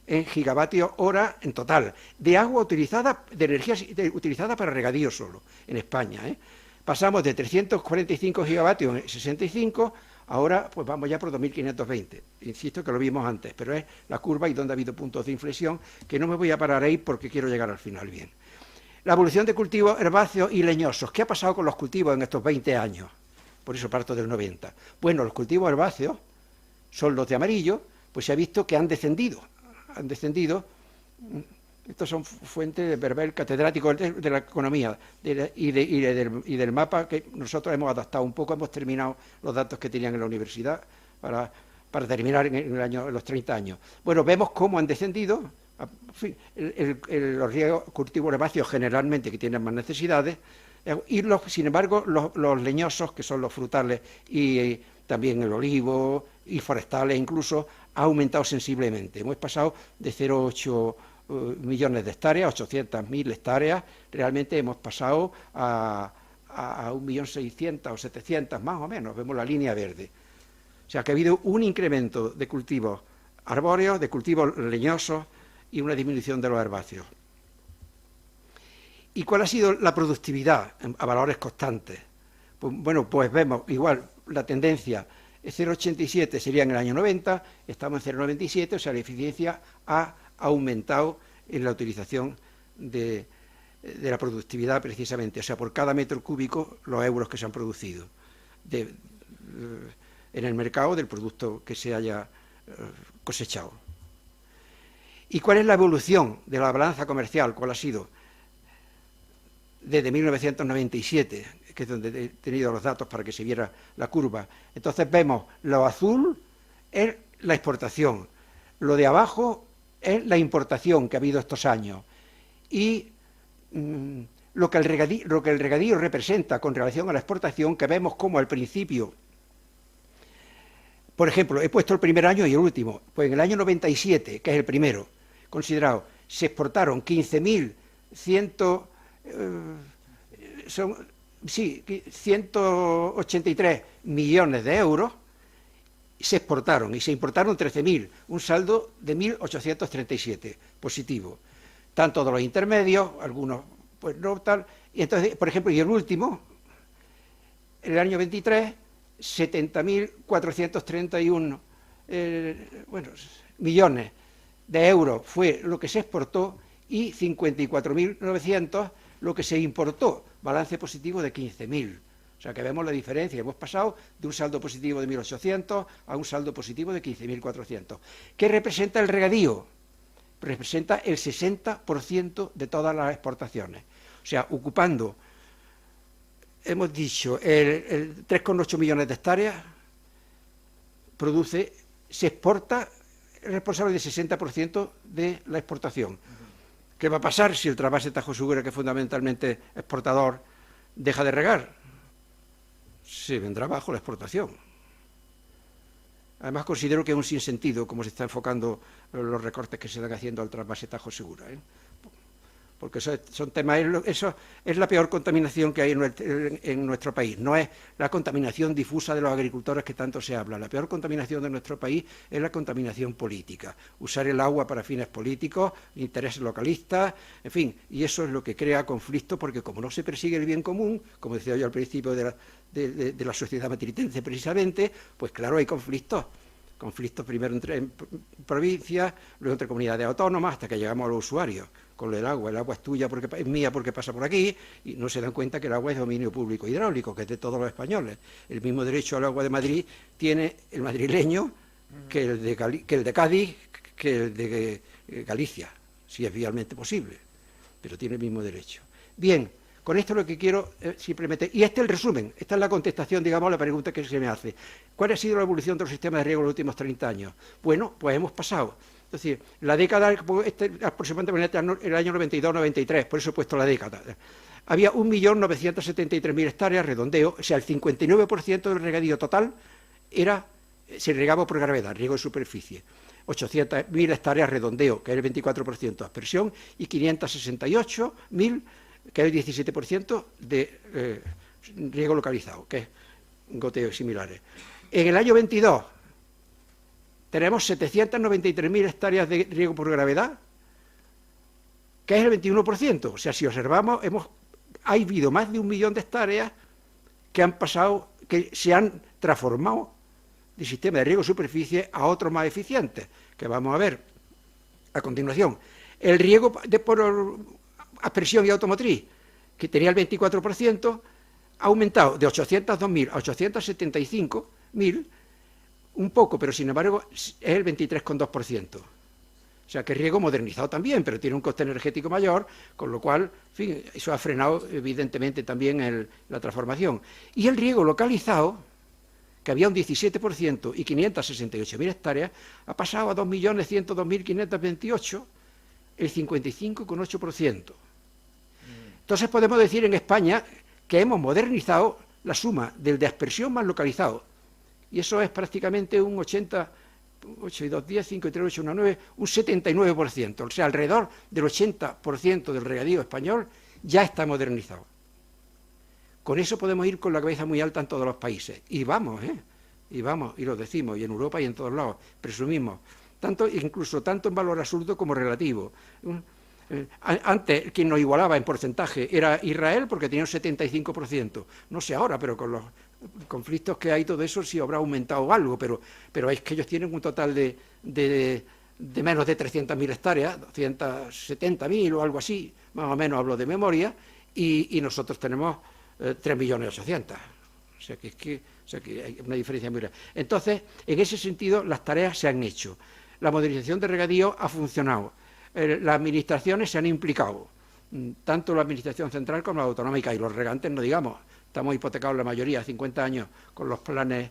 en gigavatios hora en total, de agua utilizada, de energía utilizada para regadío solo, en España. Pasamos de 345 gigavatios en 65, ahora pues vamos ya por 2.520. Insisto que lo vimos antes, pero es la curva y donde ha habido puntos de inflexión, que no me voy a parar ahí porque quiero llegar al final bien. La evolución de cultivos herbáceos y leñosos. ¿Qué ha pasado con los cultivos en estos 20 años? Por eso parto del 90. Bueno, los cultivos herbáceos son los de amarillo, pues se ha visto que han descendido. Estos son fuentes de Berbel, catedrático de la economía y del mapa que nosotros hemos adaptado un poco, hemos terminado los datos que tenían en la universidad para terminar en los 30 años. Bueno, vemos cómo han descendido, en fin, los riegos cultivos herbáceos generalmente que tienen más necesidades, y sin embargo los leñosos, que son los frutales y también el olivo y forestales incluso, ha aumentado sensiblemente. Hemos pasado de 0,8 millones de hectáreas, 800.000 hectáreas, realmente hemos pasado a 1.600.000 o 700.000 más o menos, vemos la línea verde. O sea que ha habido un incremento de cultivos arbóreos, de cultivos leñosos y una disminución de los herbáceos. ¿Y cuál ha sido la productividad a valores constantes? Pues, bueno, pues vemos igual la tendencia. 0,87 sería en el año 90, estamos en 0,97, o sea, la eficiencia ha aumentado en la utilización de la productividad precisamente, o sea, por cada metro cúbico los euros que se han producido en el mercado del producto que se haya cosechado. ¿Y cuál es la evolución de la balanza comercial? ¿Cuál ha sido? Desde 1997, que es donde he tenido los datos para que se viera la curva. Entonces vemos lo azul es la exportación, lo de abajo es la importación que ha habido estos años y lo que el regadío representa con relación a la exportación, que vemos como al principio, por ejemplo, he puesto el primer año y el último, pues en el año 97, que es el primero, considerado, se exportaron 183 millones de euros, se exportaron y se importaron 13.000, un saldo de 1.837, positivo. Tanto de los intermedios, algunos pues no tal, y entonces, por ejemplo, y el último, en el año 23, 70.431 millones de euros fue lo que se exportó y 54.900 lo que se importó, balance positivo de 15.000. O sea que vemos la diferencia, hemos pasado de un saldo positivo de 1.800 a un saldo positivo de 15.400. ¿Qué representa el regadío? Representa el 60% de todas las exportaciones. O sea, ocupando, hemos dicho, el 3,8 millones de hectáreas, se exporta, es responsable del 60% de la exportación. ¿Qué va a pasar si el trasvase Tajo Segura, que es fundamentalmente exportador, deja de regar? Se vendrá bajo la exportación. Además, considero que es un sinsentido cómo se está enfocando los recortes que se están haciendo al trasvase Tajo Segura, porque son temas, eso es la peor contaminación que hay en nuestro país, no es la contaminación difusa de los agricultores que tanto se habla. La peor contaminación de nuestro país es la contaminación política, usar el agua para fines políticos, intereses localistas, en fin, y eso es lo que crea conflictos, porque como no se persigue el bien común, como decía yo al principio de la sociedad matritense precisamente, pues claro, hay conflictos primero entre provincias, luego entre comunidades autónomas, hasta que llegamos a los usuarios. Con el agua es tuya porque es mía porque pasa por aquí, y no se dan cuenta que el agua es dominio público hidráulico, que es de todos los españoles. El mismo derecho al agua de Madrid tiene el madrileño que el de Cádiz, que el de Galicia, si es vialmente posible, pero tiene el mismo derecho. Bien, con esto lo que quiero simplemente, y este es el resumen, esta es la contestación, digamos, a la pregunta que se me hace. ¿Cuál ha sido la evolución de los sistemas de riego en los últimos 30 años? Bueno, pues hemos pasado. Es decir, la década, aproximadamente el año 92-93, por eso he puesto la década. Había 1.973.000 hectáreas, redondeo, o sea, el 59% del regadío total era se regaba por gravedad, riego de superficie. 800.000 hectáreas redondeo, que es el 24% de aspersión, y 568.000, que es el 17% de riego localizado, que es goteo y similares. En el año 22 tenemos 793.000 hectáreas de riego por gravedad, que es el 21%. O sea, si observamos, ha habido más de 1 millón de hectáreas que han pasado, que se han transformado de sistema de riego de superficie a otros más eficientes, que vamos a ver a continuación. El riego por aspersión y automotriz, que tenía el 24%, ha aumentado de 802.000 a 875.000, un poco, pero sin embargo es el 23,2%. O sea que riego modernizado también, pero tiene un coste energético mayor, con lo cual, en fin, eso ha frenado evidentemente también la transformación. Y el riego localizado, que había un 17% y 568.000 hectáreas, ha pasado a 2.102.528, el 55,8%. Entonces podemos decir en España que hemos modernizado la suma del de aspersión más localizado, y eso es prácticamente un 80, 8 y 2, 10, 5 y 3, 8, 1, 9, un 79%, o sea, alrededor del 80% del regadío español ya está modernizado. Con eso podemos ir con la cabeza muy alta en todos los países, y vamos, y lo decimos, y en Europa y en todos lados, presumimos, incluso tanto en valor absoluto como relativo. Antes, quien nos igualaba en porcentaje era Israel, porque tenía un 75%. No sé ahora, pero con los conflictos que hay, todo eso sí habrá aumentado algo, pero es que ellos tienen un total de menos de 300.000 hectáreas, 270.000 o algo así, más o menos hablo de memoria, y nosotros tenemos 3.800.000. O sea que hay una diferencia muy grande. Entonces, en ese sentido, las tareas se han hecho. La modernización de regadío ha funcionado. Las administraciones se han implicado, tanto la administración central como la autonómica, y los regantes no digamos, estamos hipotecados la mayoría, 50 años, con los planes,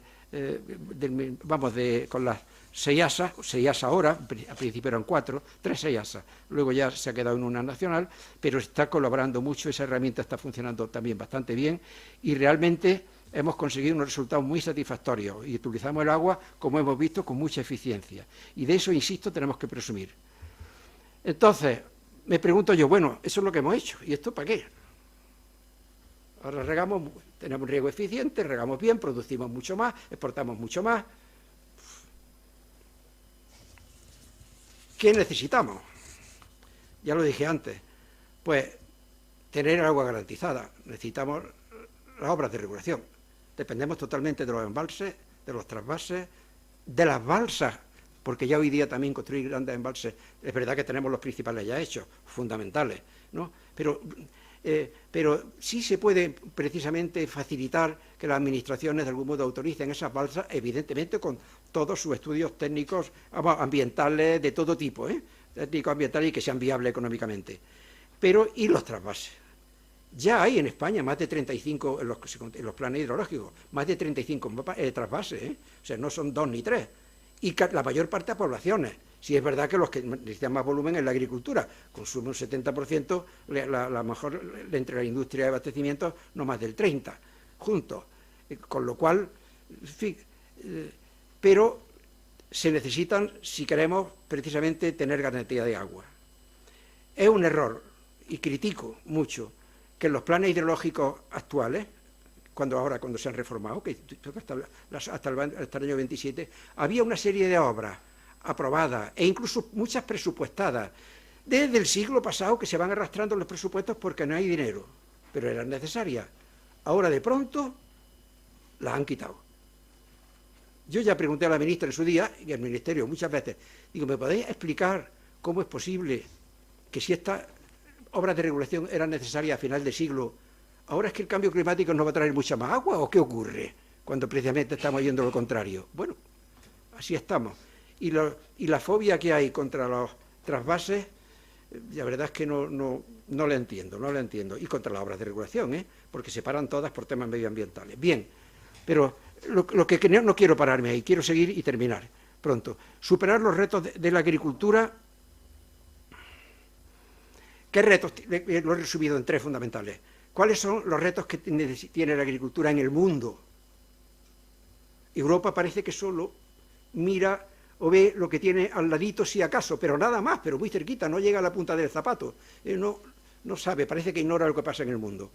con las 6 ASA, 6 ASA ahora, al principio eran 4, 3 6 ASA, luego ya se ha quedado en una nacional, pero está colaborando mucho, esa herramienta está funcionando también bastante bien, y realmente hemos conseguido unos resultados muy satisfactorios, y utilizamos el agua, como hemos visto, con mucha eficiencia, y de eso, insisto, tenemos que presumir. Entonces, me pregunto yo, bueno, eso es lo que hemos hecho, ¿y esto para qué? Ahora regamos, tenemos un riego eficiente, regamos bien, producimos mucho más, exportamos mucho más. ¿Qué necesitamos? Ya lo dije antes, pues tener agua garantizada, necesitamos las obras de regulación. Dependemos totalmente de los embalses, de los trasvases, de las balsas, porque ya hoy día también construir grandes embalses, es verdad que tenemos los principales ya hechos, fundamentales, ¿no? Pero sí se puede precisamente facilitar que las administraciones de algún modo autoricen esas balsas, evidentemente con todos sus estudios técnicos ambientales de todo tipo, técnicos ambientales y que sean viables económicamente. Pero, ¿y los trasvases? Ya hay en España más de 35, en los planes hidrológicos, más de 35 trasvases, o sea, no son 2 ni 3. Y la mayor parte a poblaciones. Si es verdad que los que necesitan más volumen es la agricultura, consume un 70%, la mejor entre la industria de abastecimiento no más del 30%, juntos. Con lo cual, en fin, pero se necesitan, si queremos, precisamente tener garantía de agua. Es un error, y critico mucho, que en los planes hidrológicos actuales, cuando se han reformado, que hasta el año 27, había una serie de obras aprobadas e incluso muchas presupuestadas desde el siglo pasado que se van arrastrando los presupuestos porque no hay dinero, pero eran necesarias. Ahora de pronto las han quitado. Yo ya pregunté a la ministra en su día, y al Ministerio muchas veces, digo, ¿me podéis explicar cómo es posible que si estas obras de regulación eran necesarias a final de siglo, ahora es que el cambio climático nos va a traer mucha más agua, o qué ocurre cuando precisamente estamos yendo lo contrario? Bueno, así estamos. Y la fobia que hay contra los trasvases, la verdad es que no la entiendo, y contra las obras de regulación, porque se paran todas por temas medioambientales. Bien, pero lo que no quiero pararme ahí, quiero seguir y terminar pronto. Superar los retos de la agricultura. ¿Qué retos? Lo he resumido en 3 fundamentales. ¿Cuáles son los retos que tiene la agricultura en el mundo? Europa parece que solo mira o ve lo que tiene al ladito si acaso, pero nada más, pero muy cerquita, no llega a la punta del zapato. No sabe, parece que ignora lo que pasa en el mundo.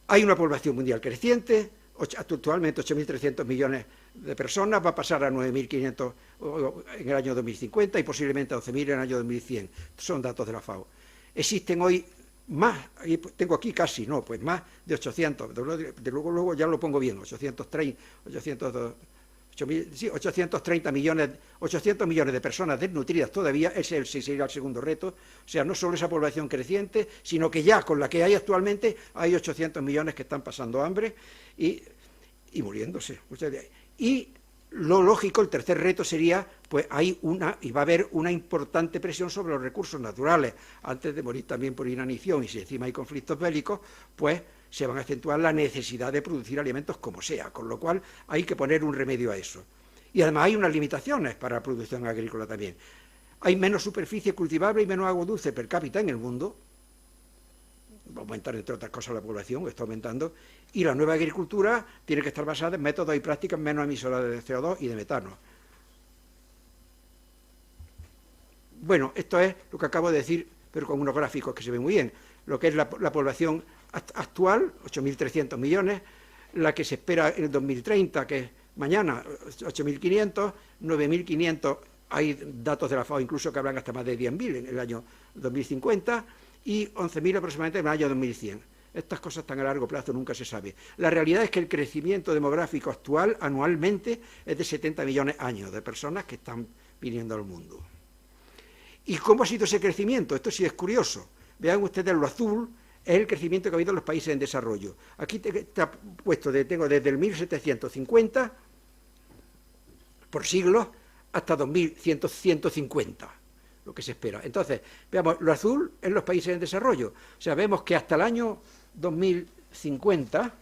Hay una población mundial creciente, actualmente 8.300 millones de personas, va a pasar a 9.500 en el año 2050 y posiblemente a 11.000 en el año 2100. Son datos de la FAO. Existen hoy más, tengo aquí casi, no, pues más de 800, luego ya lo pongo bien, 830 millones, 800 millones de personas desnutridas todavía, ese sería el segundo reto, o sea, no solo esa población creciente, sino que ya con la que hay actualmente hay 800 millones que están pasando hambre y muriéndose. Y lo lógico, el tercer reto sería, pues va a haber una importante presión sobre los recursos naturales, antes de morir también por inanición, y si encima hay conflictos bélicos, pues se van a acentuar la necesidad de producir alimentos como sea, con lo cual hay que poner un remedio a eso. Y además hay unas limitaciones para la producción agrícola también. Hay menos superficie cultivable y menos agua dulce per cápita en el mundo, va a aumentar entre otras cosas la población, está aumentando, y la nueva agricultura tiene que estar basada en métodos y prácticas menos emisoras de CO2 y de metano. Bueno, esto es lo que acabo de decir, pero con unos gráficos que se ven muy bien, lo que es la población actual, 8.300 millones, la que se espera en el 2030, que es mañana, 8.500, 9.500, hay datos de la FAO incluso que hablan hasta más de 10.000 en el año 2050, y 11.000 aproximadamente en el año 2100. Estas cosas están a largo plazo, nunca se sabe. La realidad es que el crecimiento demográfico actual anualmente es de 70 millones años de personas que están viniendo al mundo. ¿Y cómo ha sido ese crecimiento? Esto sí es curioso. Vean ustedes lo azul, es el crecimiento que ha habido en los países en desarrollo. Aquí está puesto, tengo desde el 1750, por siglos, hasta 2150. Lo que se espera. Entonces, veamos, lo azul en los países en desarrollo. O sea, vemos que hasta el año 2050,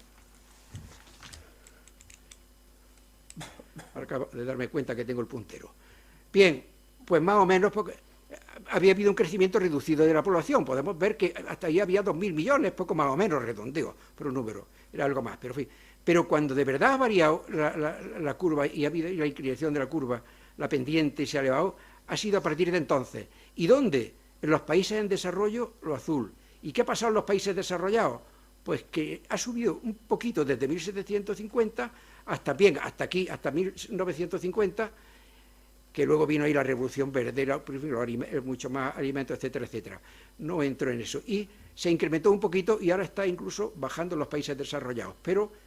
acabo de darme cuenta que tengo el puntero. Bien, pues más o menos, porque había habido un crecimiento reducido de la población. Podemos ver que hasta ahí había 2.000 millones, poco más o menos, redondeo, por un número, era algo más, pero en fin. Pero cuando de verdad ha variado la curva y ha habido la inclinación de la curva, la pendiente se ha elevado, ha sido a partir de entonces. ¿Y dónde? En los países en desarrollo, lo azul. ¿Y qué ha pasado en los países desarrollados? Pues que ha subido un poquito desde 1750 hasta aquí, hasta 1950, que luego vino ahí la revolución verde, mucho más alimentos, etcétera, etcétera. No entro en eso. Y se incrementó un poquito y ahora está incluso bajando en los países desarrollados. Pero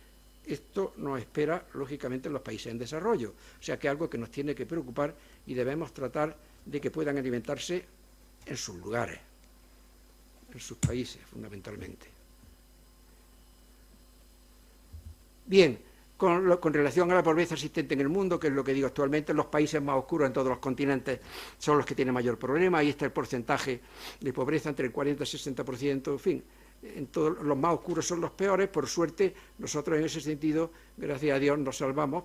esto nos espera, lógicamente, en los países en desarrollo. O sea que es algo que nos tiene que preocupar y debemos tratar de que puedan alimentarse en sus lugares, en sus países, fundamentalmente. Bien, con relación a la pobreza existente en el mundo, que es lo que digo actualmente, los países más oscuros en todos los continentes son los que tienen mayor problema. Ahí está el porcentaje de pobreza entre el 40 y el 60%, en fin. En todos los más oscuros son los peores. Por suerte, nosotros en ese sentido, gracias a Dios, nos salvamos,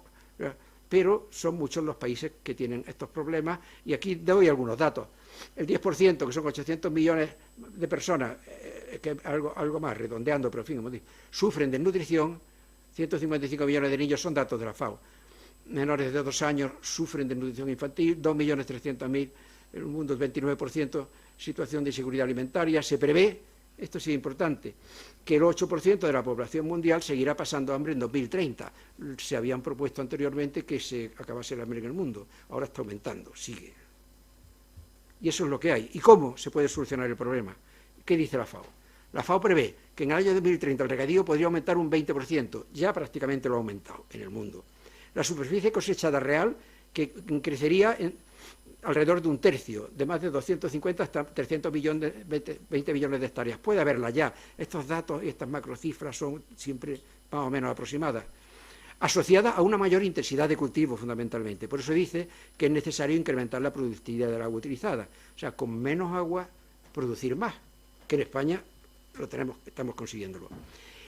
pero son muchos los países que tienen estos problemas, y aquí doy algunos datos. El 10%, que son 800 millones de personas, que algo más, redondeando, pero en fin, como digo, sufren de desnutrición. 155 millones de niños, son datos de la FAO, menores de 2 años sufren de desnutrición infantil, 2.300.000 en el mundo, el 29% situación de inseguridad alimentaria. Se prevé, esto sí es importante, que el 8% de la población mundial seguirá pasando hambre en 2030. Se habían propuesto anteriormente que se acabase el hambre en el mundo, ahora está aumentando, sigue. Y eso es lo que hay. ¿Y cómo se puede solucionar el problema? ¿Qué dice la FAO? La FAO prevé que en el año 2030 el regadío podría aumentar un 20%, ya prácticamente lo ha aumentado en el mundo. La superficie cosechada real, que crecería alrededor de un tercio, de más de 250 hasta 300 millones, 20 millones de hectáreas. Puede haberla ya. Estos datos y estas macrocifras son siempre más o menos aproximadas, asociadas a una mayor intensidad de cultivo, fundamentalmente. Por eso dice que es necesario incrementar la productividad del agua utilizada. O sea, con menos agua, producir más, que en España estamos consiguiéndolo.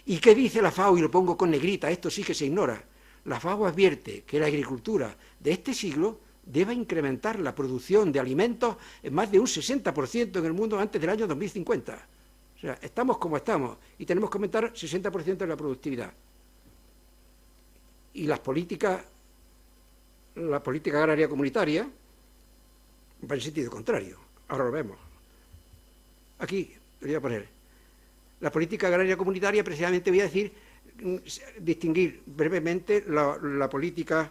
¿Y qué dice la FAO? Y lo pongo con negrita, esto sí que se ignora. La FAO advierte que la agricultura de este siglo debe incrementar la producción de alimentos en más de un 60% en el mundo antes del año 2050. O sea, estamos como estamos y tenemos que aumentar 60% de la productividad. Y las políticas la política agraria comunitaria va en sentido contrario. Ahora lo vemos. Aquí le voy a poner. La política agraria comunitaria, precisamente voy a decir, distinguir brevemente la política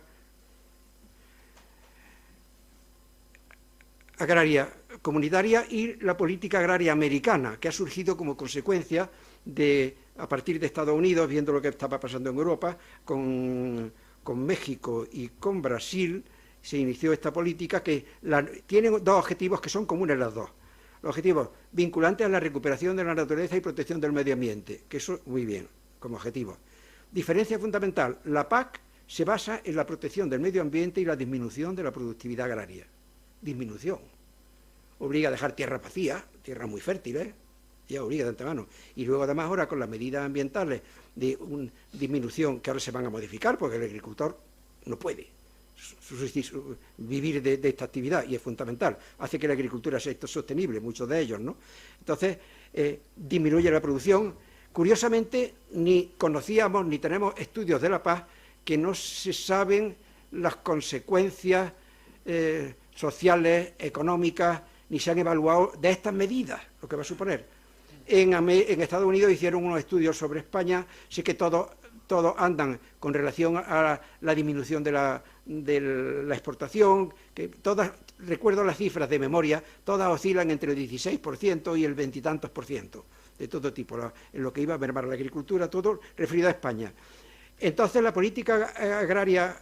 agraria comunitaria y la política agraria americana, que ha surgido como consecuencia a partir de Estados Unidos, viendo lo que estaba pasando en Europa, con México y con Brasil, se inició esta política que tiene dos objetivos que son comunes las dos. Los objetivos vinculantes a la recuperación de la naturaleza y protección del medio ambiente, que eso muy bien, como objetivo. Diferencia fundamental, la PAC se basa en la protección del medio ambiente y la disminución de la productividad agraria. Disminución. Obliga a dejar tierra vacía, tierras muy fértiles, ya obliga de antemano. Y luego además ahora con las medidas ambientales de disminución que ahora se van a modificar, porque el agricultor no puede vivir de esta actividad y es fundamental, hace que la agricultura sea sostenible, muchos de ellos, ¿no? Entonces, disminuye la producción. Curiosamente, ni conocíamos ni tenemos estudios de la paz que no se saben las consecuencias sociales, económicas, ni se han evaluado de estas medidas, lo que va a suponer. En Estados Unidos hicieron unos estudios sobre España, sé que todos andan con relación a la disminución de la exportación, que todas, recuerdo las cifras de memoria, todas oscilan entre el 16% y el 20 y tantos por ciento, de todo tipo, en lo que iba a mermar la agricultura, todo referido a España. Entonces la política agraria,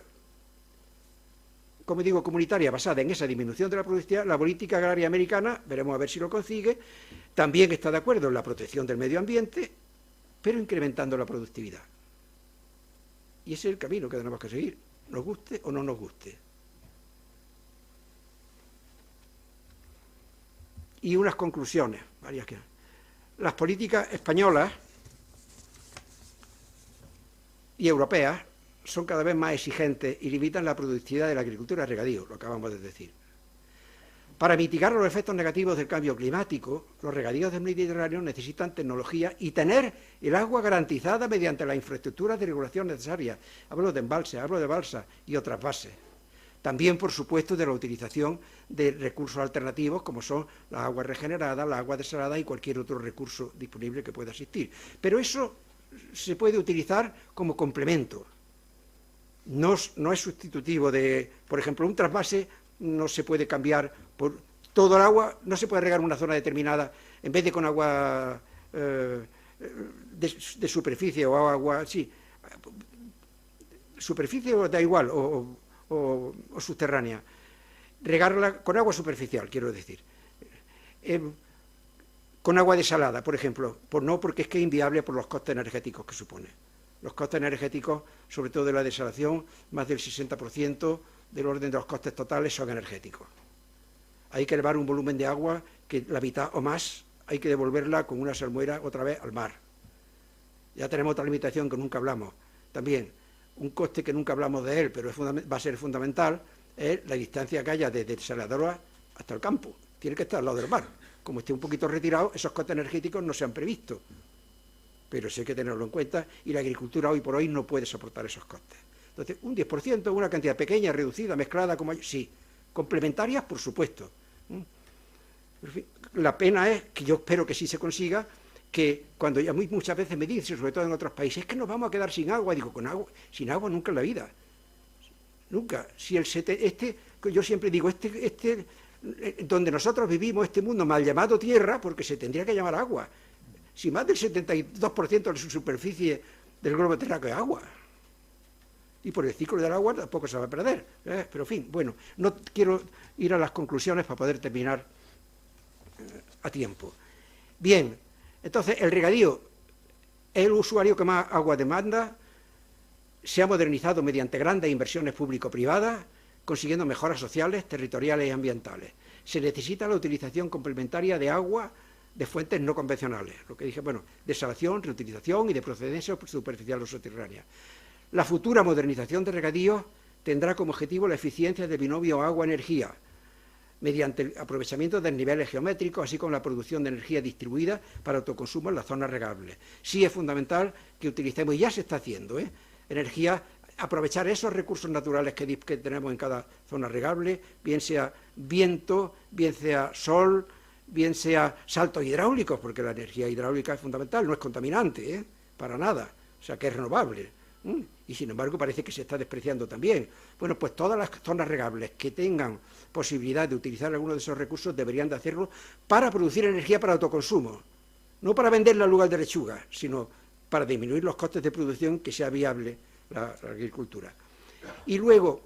como digo, comunitaria, basada en esa disminución de la productividad, la política agraria americana, veremos a ver si lo consigue, también está de acuerdo en la protección del medio ambiente, pero incrementando la productividad. Y ese es el camino que tenemos que seguir, nos guste o no nos guste. Y unas conclusiones, varias que... Las políticas españolas y europeas son cada vez más exigentes y limitan la productividad de la agricultura y regadío, lo acabamos de decir. Para mitigar los efectos negativos del cambio climático, los regadíos del Mediterráneo necesitan tecnología y tener el agua garantizada mediante las infraestructuras de regulación necesarias. Hablo de embalses, hablo de balsas y otras bases. También, por supuesto, de la utilización de recursos alternativos como son las aguas regeneradas, las aguas desaladas y cualquier otro recurso disponible que pueda existir. Pero eso se puede utilizar como complemento. No es sustitutivo de, por ejemplo, un trasvase no se puede cambiar por todo el agua, no se puede regar una zona determinada, en vez de con agua de superficie o agua, sí, superficie da igual, o subterránea, regarla con agua superficial, quiero decir. Con agua desalada, por ejemplo, pues no, porque es que es inviable por los costes energéticos que supone. Los costes energéticos, sobre todo de la desalación, más del 60% del orden de los costes totales son energéticos. Hay que elevar un volumen de agua que la mitad o más hay que devolverla con una salmuera otra vez al mar. Ya tenemos otra limitación que nunca hablamos. También, un coste que nunca hablamos de él, pero va a ser fundamental, es la distancia que haya desde desaladora hasta el campo. Tiene que estar al lado del mar. Como esté un poquito retirado, esos costes energéticos no se han previsto. Pero sí hay que tenerlo en cuenta y la agricultura hoy por hoy no puede soportar esos costes. Entonces, un 10%, una cantidad pequeña, reducida, mezclada, como sí. Complementarias, por supuesto. La pena es, que yo espero que sí se consiga, que cuando ya muchas veces me dicen, sobre todo en otros países, es que nos vamos a quedar sin agua. Digo, sin agua nunca en la vida. Nunca. Si yo siempre digo, donde nosotros vivimos, este mundo mal llamado tierra, porque se tendría que llamar agua. Si más del 72% de su superficie del globo terráqueo es agua. Y por el ciclo del agua tampoco se va a perder. Pero en fin, bueno, no quiero ir a las conclusiones para poder terminar a tiempo. Bien, entonces el regadío es el usuario que más agua demanda, se ha modernizado mediante grandes inversiones público-privadas, consiguiendo mejoras sociales, territoriales y ambientales. Se necesita la utilización complementaria de agua de fuentes no convencionales, lo que dije, bueno, desalación, reutilización y de procedencia superficial o subterránea. La futura modernización de regadíos tendrá como objetivo la eficiencia del binomio agua-energía, mediante el aprovechamiento de niveles geométricos, así como la producción de energía distribuida para autoconsumo en las zonas regables. Sí es fundamental que utilicemos, y ya se está haciendo, energía aprovechar esos recursos naturales que tenemos en cada zona regable, bien sea viento, bien sea sol, bien sea saltos hidráulicos, porque la energía hidráulica es fundamental, no es contaminante, para nada, o sea que es renovable. Y sin embargo parece que se está despreciando también. Bueno, pues todas las zonas regables que tengan posibilidad de utilizar alguno de esos recursos deberían de hacerlo para producir energía para autoconsumo, no para venderla al lugar de lechuga, sino para disminuir los costes de producción, que sea viable la agricultura. Y luego,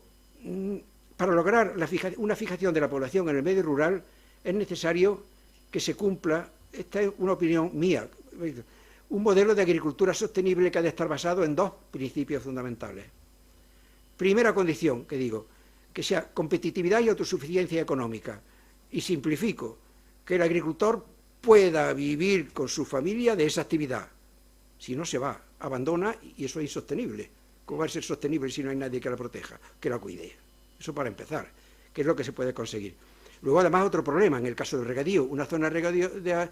para lograr una fijación de la población en el medio rural, es necesario que se cumpla, esta es una opinión mía, un modelo de agricultura sostenible que ha de estar basado en dos principios fundamentales. Primera condición, que digo, que sea competitividad y autosuficiencia económica. Y simplifico, que el agricultor pueda vivir con su familia de esa actividad. Si no, se va, abandona, y eso es insostenible. ¿Cómo va a ser sostenible si no hay nadie que la proteja, que la cuide? Eso para empezar, que es lo que se puede conseguir. Luego, además, otro problema, en el caso del regadío, una zona de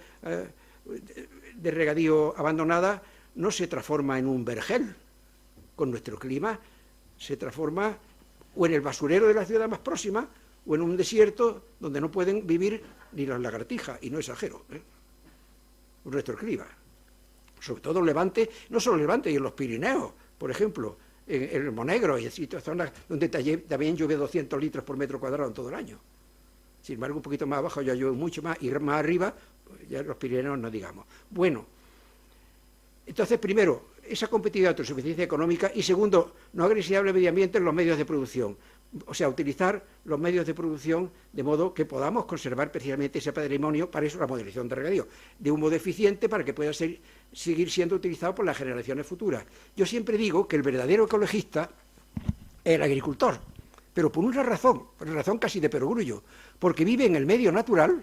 regadío abandonada no se transforma en un vergel. Con nuestro clima se transforma o en el basurero de la ciudad más próxima o en un desierto donde no pueden vivir ni las lagartijas, y no exagero, nuestro clima. Sobre todo en Levante, no solo en Levante, y en los Pirineos, por ejemplo, en el Monegro y en sitios, zonas donde también llueve 200 litros por metro cuadrado en todo el año. Sin embargo, un poquito más abajo ya llueve mucho más, y más arriba, ya en los Pirineos no digamos. Bueno, entonces, primero, esa competitividad, autosuficiencia económica, y segundo, no agresividad al medio ambiente en los medios de producción. O sea, utilizar los medios de producción de modo que podamos conservar precisamente ese patrimonio, para eso la modelización de regadío, de un modo eficiente para que pueda seguir siendo utilizado por las generaciones futuras. Yo siempre digo que el verdadero ecologista es el agricultor, pero por una razón casi de perogrullo, porque vive en el medio natural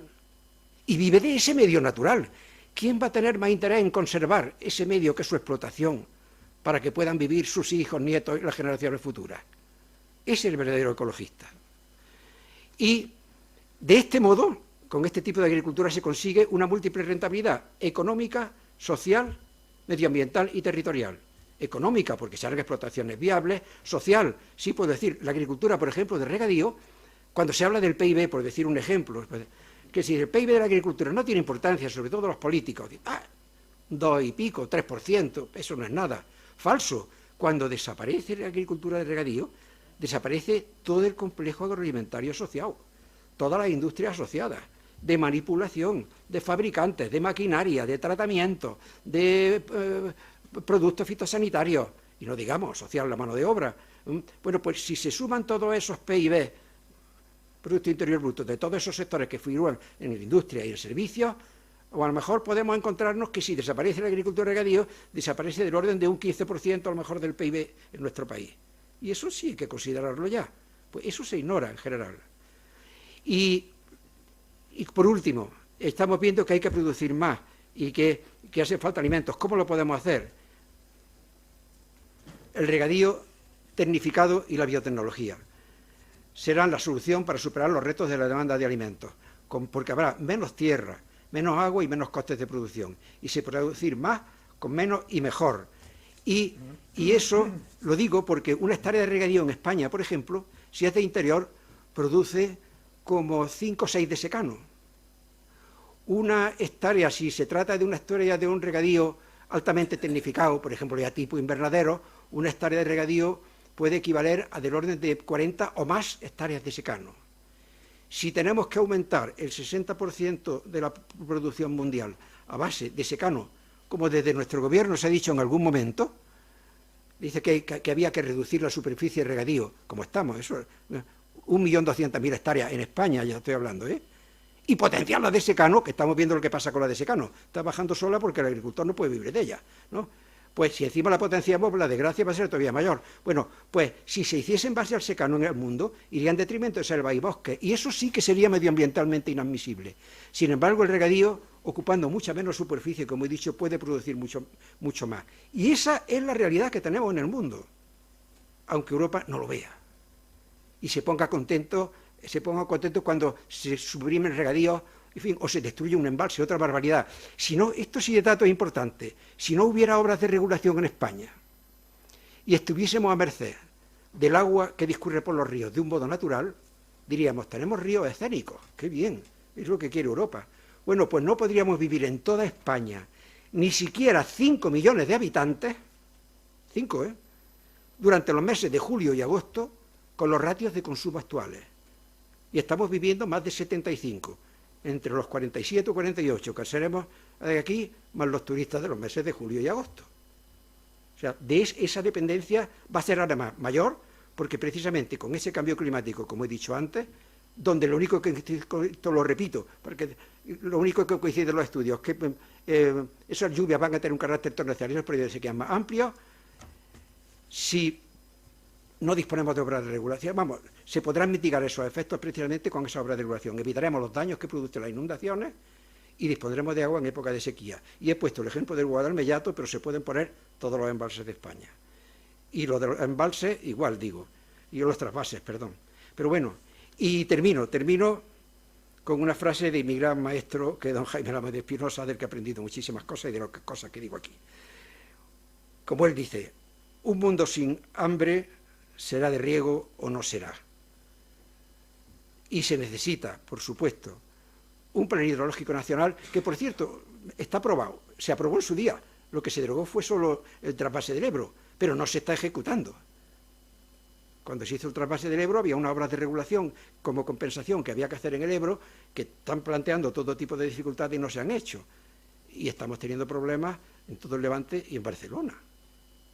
y vive de ese medio natural. ¿Quién va a tener más interés en conservar ese medio que es su explotación para que puedan vivir sus hijos, nietos y las generaciones futuras? Ese es el verdadero ecologista. Y de este modo, con este tipo de agricultura se consigue una múltiple rentabilidad económica, social, medioambiental y territorial. Económica, porque se hagan explotaciones viables; social, sí puedo decir, la agricultura, por ejemplo, de regadío, cuando se habla del PIB, por decir un ejemplo, que si el PIB de la agricultura no tiene importancia, sobre todo los políticos, 2 y pico, 3%, eso no es nada. Falso. Cuando desaparece la agricultura de regadío, desaparece todo el complejo agroalimentario asociado, todas las industrias asociadas, de manipulación, de fabricantes, de maquinaria, de tratamiento, de productos fitosanitarios, y no digamos asociar la mano de obra. Bueno, pues si se suman todos esos PIB, Producto Interior Bruto, de todos esos sectores que figuran en la industria y en servicios, o a lo mejor podemos encontrarnos que si desaparece la agricultura de regadío, desaparece del orden de un 15% a lo mejor del PIB en nuestro país. Y eso sí hay que considerarlo ya. Pues eso se ignora en general. Y por último, estamos viendo que hay que producir más y que hace falta alimentos. ¿Cómo lo podemos hacer? El regadío tecnificado y la biotecnología serán la solución para superar los retos de la demanda de alimentos, porque habrá menos tierra, menos agua y menos costes de producción, y se podrá producir más con menos y mejor. Y eso lo digo porque una hectárea de regadío en España, por ejemplo, si es de interior, produce como 5 o 6 de secano. Una hectárea, si se trata de una hectárea de un regadío altamente tecnificado, por ejemplo, ya tipo invernadero, una hectárea de regadío puede equivaler a del orden de 40 o más hectáreas de secano. Si tenemos que aumentar el 60% de la producción mundial a base de secano, como desde nuestro gobierno se ha dicho en algún momento, dice que había que reducir la superficie de regadío, como estamos, eso, 1.200.000 hectáreas en España, ya estoy hablando, y potenciar la de secano, que estamos viendo lo que pasa con la de secano, está bajando sola porque el agricultor no puede vivir de ella, ¿no? Pues si encima la potenciamos, la desgracia va a ser todavía mayor. Bueno, pues si se hiciese en base al secano en el mundo, iría en detrimento de selva y bosque, y eso sí que sería medioambientalmente inadmisible. Sin embargo, el regadío, ocupando mucha menos superficie, como he dicho, puede producir mucho más. Y esa es la realidad que tenemos en el mundo, aunque Europa no lo vea. Y se ponga contento cuando se suprimen regadíos, en fin, o se destruye un embalse, otra barbaridad. Si no, esto sí de dato es importante, si no hubiera obras de regulación en España y estuviésemos a merced del agua que discurre por los ríos de un modo natural, diríamos, tenemos ríos escénicos, qué bien, es lo que quiere Europa. Bueno, pues no podríamos vivir en toda España, ni siquiera 5 millones de habitantes, 5, durante los meses de julio y agosto, con los ratios de consumo actuales. Y estamos viviendo más de 75, entre los 47 o 48 que seremos de aquí, más los turistas de los meses de julio y agosto. O sea, esa dependencia va a ser ahora mayor, porque precisamente con ese cambio climático, como he dicho antes, donde lo único que, esto lo repito, porque lo único que coincide en los estudios, que esas lluvias van a tener un carácter torrencial y esos periodos de sequía más amplios, si no disponemos de obras de regulación, vamos, se podrán mitigar esos efectos precisamente con esas obras de regulación. Evitaremos los daños que producen las inundaciones y dispondremos de agua en época de sequía. Y he puesto el ejemplo del Guadalmellato, pero se pueden poner todos los embalses de España. Y los de los embalses, igual digo, y los trasvases, perdón. Pero bueno, y termino con una frase de mi gran maestro, que es don Jaime Lamas de Espinosa, del que he aprendido muchísimas cosas y de las cosas que digo aquí. Como él dice, un mundo sin hambre será de riego o no será. Y se necesita, por supuesto, un plan hidrológico nacional que, por cierto, está aprobado, se aprobó en su día. Lo que se derogó fue solo el trasvase del Ebro, pero no se está ejecutando. Cuando se hizo el trasvase del Ebro había unas obras de regulación como compensación que había que hacer en el Ebro que están planteando todo tipo de dificultades y no se han hecho. Y estamos teniendo problemas en todo el Levante y en Barcelona.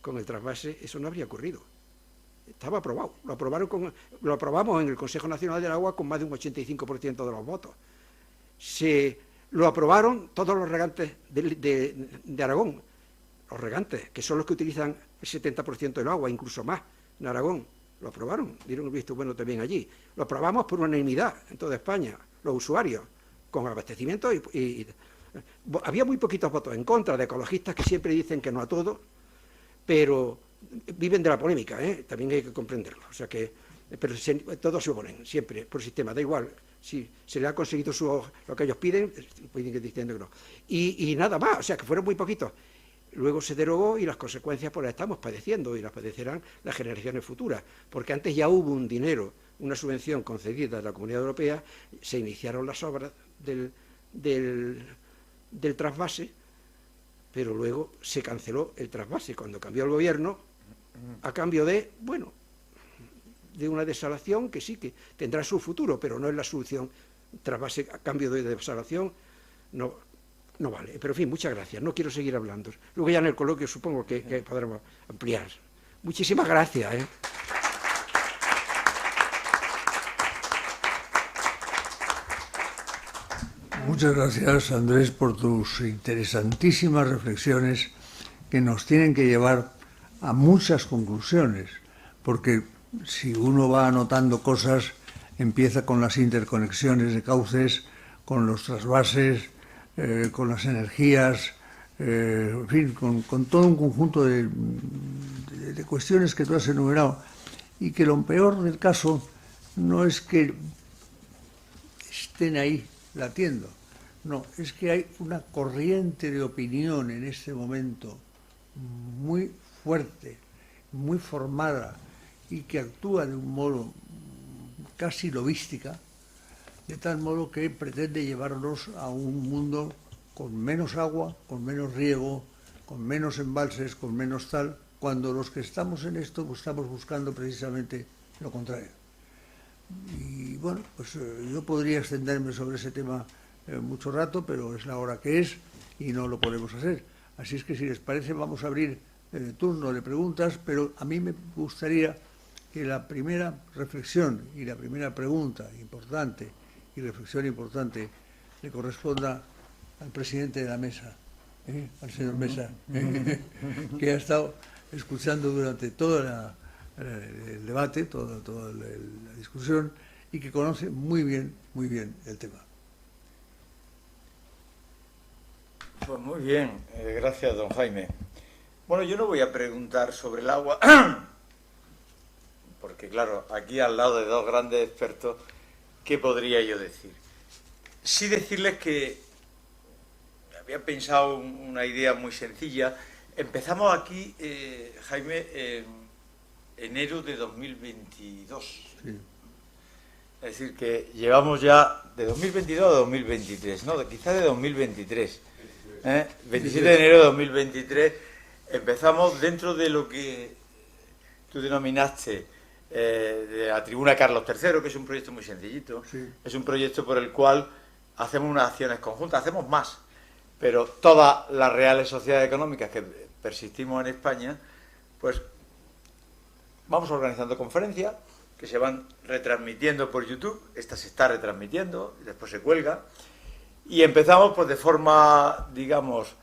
Con el trasvase eso no habría ocurrido. Estaba aprobado. Lo aprobamos en el Consejo Nacional del Agua con más de un 85% de los votos. Lo aprobaron todos los regantes de Aragón, los regantes, que son los que utilizan el 70% del agua, incluso más, en Aragón. Lo aprobaron, dieron un visto bueno también allí. Lo aprobamos por unanimidad en toda España, los usuarios, con abastecimiento y había muy poquitos votos en contra de ecologistas que siempre dicen que no a todo, pero viven de la polémica, también hay que comprenderlo. O sea que, pero todos se oponen, siempre, por el sistema, da igual. Si se le ha conseguido lo que ellos piden, pueden ir diciendo que no. Y nada más, o sea que fueron muy poquitos. Luego se derogó y las consecuencias pues las estamos padeciendo y las padecerán las generaciones futuras, porque antes ya hubo un dinero, una subvención concedida de la Comunidad Europea, se iniciaron las obras del trasvase, pero luego se canceló el trasvase cuando cambió el gobierno, a cambio de, bueno, de una desalación que sí que tendrá su futuro, pero no es la solución. Trasvase a cambio de desalación no vale. Pero en fin, muchas gracias. No quiero seguir hablando. Luego ya en el coloquio supongo que podremos ampliar. Muchísimas gracias. Muchas gracias, Andrés, por tus interesantísimas reflexiones que nos tienen que llevar a muchas conclusiones, porque si uno va anotando cosas, empieza con las interconexiones de cauces, con los trasvases, con las energías, en fin, con todo un conjunto de cuestiones que tú has enumerado, y que lo peor del caso no es que estén ahí latiendo, no, es que hay una corriente de opinión en este momento muy fuerte, muy formada, y que actúa de un modo casi lobística, de tal modo que pretende llevarnos a un mundo con menos agua, con menos riego, con menos embalses, con menos tal, cuando los que estamos en esto pues estamos buscando precisamente lo contrario. Y bueno, pues yo podría extenderme sobre ese tema mucho rato, pero es la hora que es y no lo podemos hacer. Así es que si les parece vamos a abrir el turno de preguntas, pero a mí me gustaría que la primera reflexión y la primera pregunta importante y reflexión importante le corresponda al presidente de la mesa, al señor Mesa, que ha estado escuchando durante todo el debate, toda la discusión, y que conoce muy bien el tema. Pues muy bien, gracias, don Jaime. Bueno, yo no voy a preguntar sobre el agua, porque claro, aquí al lado de dos grandes expertos, ¿qué podría yo decir? Sí decirles que había pensado una idea muy sencilla. Empezamos aquí, Jaime, enero de 2022. Sí. Es decir, que llevamos ya de 2022 a 2023, ¿no? Quizá de 2023. 27 de enero de 2023 empezamos dentro de lo que tú denominaste de la Tribuna Carlos III, que es un proyecto muy sencillito. Sí. Es un proyecto por el cual hacemos unas acciones conjuntas, hacemos más, pero todas las reales sociedades económicas que persistimos en España, pues vamos organizando conferencias que se van retransmitiendo por YouTube. Esta se está retransmitiendo y después se cuelga, y empezamos pues de forma, digamos,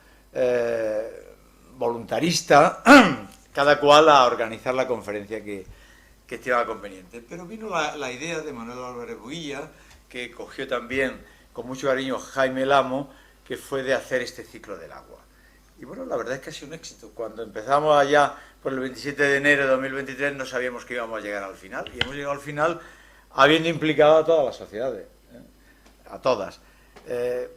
voluntarista, cada cual a organizar la conferencia que estimaba conveniente. Pero vino la idea de Manuel Álvarez Builla, que cogió también con mucho cariño Jaime Lamo, que fue de hacer este ciclo del agua. Y bueno, la verdad es que ha sido un éxito. Cuando empezamos allá por el 27 de enero de 2023 no sabíamos que íbamos a llegar al final, y hemos llegado al final habiendo implicado a todas las sociedades, a todas.